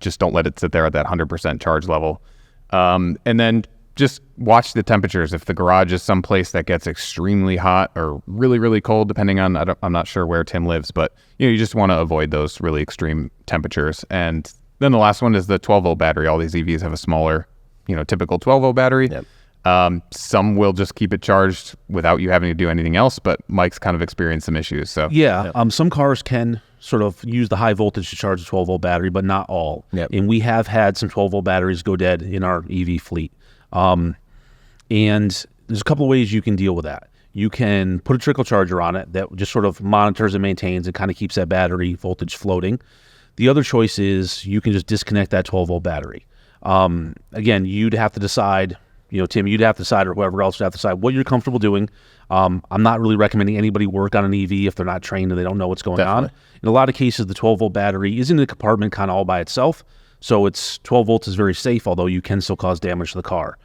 just don't let it sit there at that 100% charge level. And then just watch the temperatures. If the garage is someplace that gets extremely hot or really, really cold, depending on, I'm not sure where Tim lives, but you just want to avoid those really extreme temperatures. And then the last one is the 12-volt battery. All these EVs have a smaller, typical 12-volt battery. Yep. Some will just keep it charged without you having to do anything else, but Mike's kind of experienced some issues. So some cars can sort of use the high voltage to charge a 12-volt battery, but not all. Yep. And we have had some 12-volt batteries go dead in our EV fleet. And there's a couple of ways you can deal with that. You can put a trickle charger on it that just sort of monitors and maintains and kind of keeps that battery voltage floating. The other choice is you can just disconnect that 12-volt battery. Again, you'd have to decide, Tim, you'd have to decide, or whoever else would have to decide what you're comfortable doing. I'm not really recommending anybody work on an EV if they're not trained and they don't know what's going on. In a lot of cases, the 12-volt battery is in the compartment kind of all by itself. So it's 12 volts is very safe, although you can still cause damage to the car.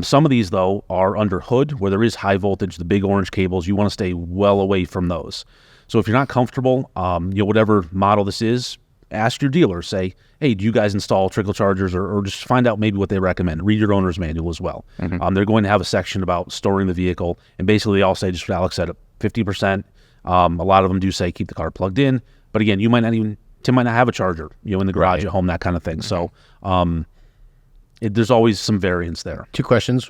Some of these, though, are under hood where there is high voltage, the big orange cables. You want to stay well away from those. So if you're not comfortable, whatever model this is, ask your dealer. Say, hey, do you guys install trickle chargers, or just find out maybe what they recommend. Read your owner's manual as well. They're going to have a section about storing the vehicle. And basically, they all say, just what Alex said, 50%. A lot of them do say keep the car plugged in. But again, Tim might not have a charger, in the garage at home, that kind of thing. So there's always some variance there. 2 questions.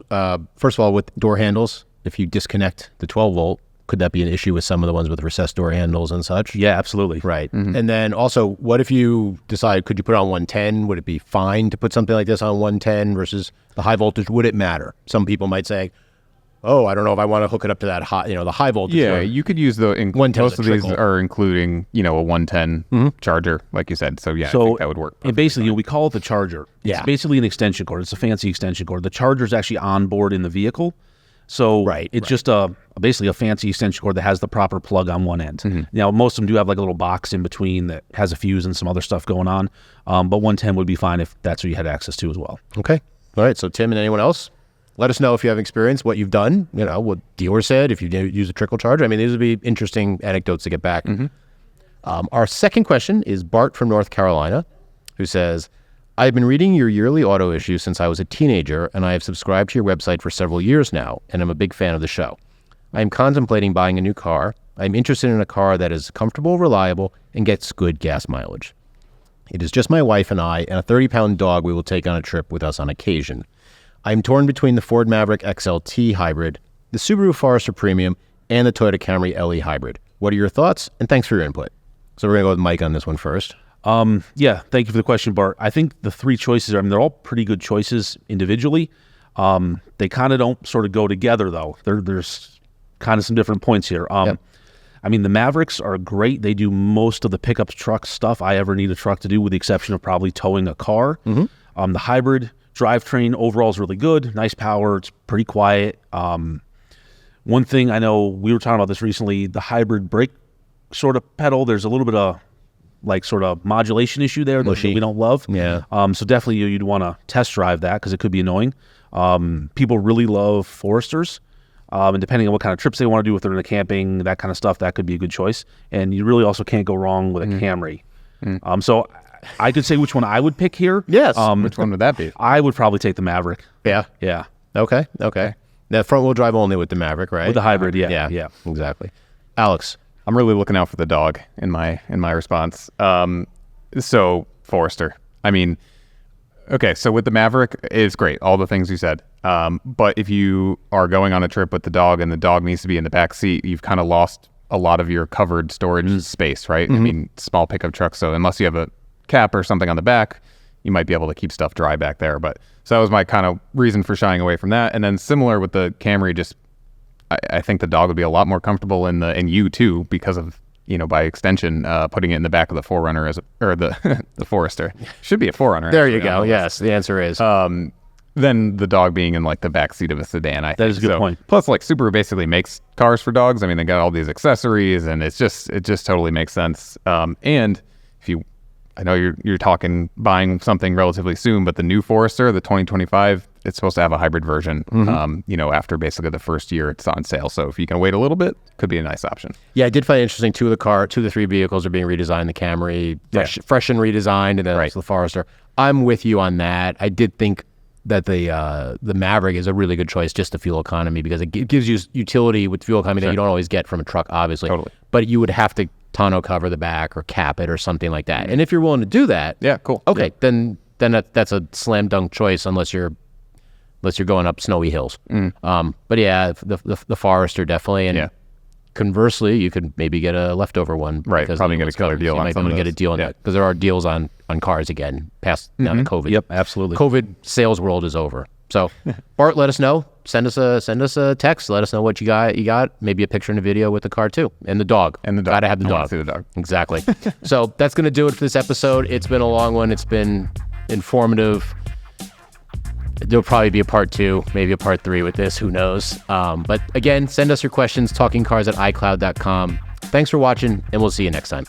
First of all, with door handles, if you disconnect the 12-volt, could that be an issue with some of the ones with recessed door handles and such? Yeah, absolutely. Right. And then also, what if you decide, could you put it on 110? Would it be fine to put something like this on 110 versus the high voltage? Would it matter? Some people might say, oh, I don't know if I want to hook it up to that high, the high voltage. Yeah, you could use most of these are including, a 110 charger, like you said. So I think that would work. And basically, we call it the charger. Yeah. It's basically an extension cord. It's a fancy extension cord. The charger is actually on board in the vehicle. So it's just basically a fancy extension cord that has the proper plug on one end. Now, most of them do have like a little box in between that has a fuse and some other stuff going on. But 110 would be fine if that's what you had access to as well. Okay. All right. So Tim and anyone else, let us know if you have experience, what you've done, what dealer said, if you use a trickle charger. I mean, these would be interesting anecdotes to get back. Our second question is Bart from North Carolina, who says, I've been reading your yearly auto issue since I was a teenager, and I have subscribed to your website for several years now, and I'm a big fan of the show. I am contemplating buying a new car. I'm interested in a car that is comfortable, reliable, and gets good gas mileage. It is just my wife and I, and a 30-pound dog we will take on a trip with us on occasion. I'm torn between the Ford Maverick XLT hybrid, the Subaru Forester Premium, and the Toyota Camry LE hybrid. What are your thoughts? And thanks for your input. So we're going to go with Mike on this one first. Thank you for the question, Bart. I think the 3 choices, they're all pretty good choices individually. They kind of don't sort of go together, though. There's kind of some different points here. I mean, the Mavericks are great. They do most of the pickup truck stuff I ever need a truck to do, with the exception of probably towing a car. The hybrid drivetrain overall is really good. Nice power. It's pretty quiet. One thing I know, we were talking about this recently, the hybrid brake sort of pedal, there's a little bit of sort of modulation issue there that we don't love. Yeah. So definitely you'd want to test drive that because it could be annoying. People really love Foresters. And depending on what kind of trips they want to do, if they're in a camping, that kind of stuff, that could be a good choice. And you really also can't go wrong with a Camry. So I could say which one I would pick here. Yes. Which one would that be? I would probably take the Maverick. Yeah. Yeah. Okay. That front-wheel drive only with the Maverick, right? With the hybrid, yeah. Exactly. Alex. I'm really looking out for the dog in my response. So Forester. I mean, okay, so with the Maverick, it's great, all the things you said. But if you are going on a trip with the dog and the dog needs to be in the back seat, you've kind of lost a lot of your covered storage space, right? I mean, small pickup trucks. So unless you have a cap or something on the back, you might be able to keep stuff dry back there. But so that was my kind of reason for shying away from that. And then similar with the Camry, just I think the dog would be a lot more comfortable in you too, because of, by extension, putting it in the back of the 4Runner or the the Forester. Should be a 4Runner. There you go. Yes, the answer is. Then the dog being in like the back seat of a sedan. I think that is a good point. Plus, like Subaru basically makes cars for dogs. I mean, they got all these accessories, and it just totally makes sense. And I know you're talking buying something relatively soon, but the new Forester, the 2025, it's supposed to have a hybrid version. After basically the first year it's on sale. So if you can wait a little bit, could be a nice option. Yeah, I did find it interesting. Two of the three vehicles are being redesigned. The Camry, fresh and redesigned, and then the Forester. I'm with you on that. I did think that the Maverick is a really good choice, just the fuel economy, because it gives you utility with fuel economy that you don't always get from a truck, obviously. Totally. But you would have to tonneau cover the back or cap it or something like that. And if you're willing to do that, cool. Okay, then that's a slam dunk choice, unless you're going up snowy hills. But yeah, the Forester definitely. And conversely, you could maybe get a leftover one. Right, probably get a killer deal on some of those. Get a deal on that, because there are deals on cars again past now the COVID. Yep, absolutely. COVID sales world is over. So Bart, let us know. Send us a text. Let us know what you got. Maybe a picture and a video with the car too, and the dog. Gotta have the dog. See the dog. Exactly. So that's gonna do it for this episode. It's been a long one. It's been informative. There'll probably be a part 2, maybe a part 3 with this. Who knows? But again, send us your questions. talkingcars@icloud.com. Thanks for watching, and we'll see you next time.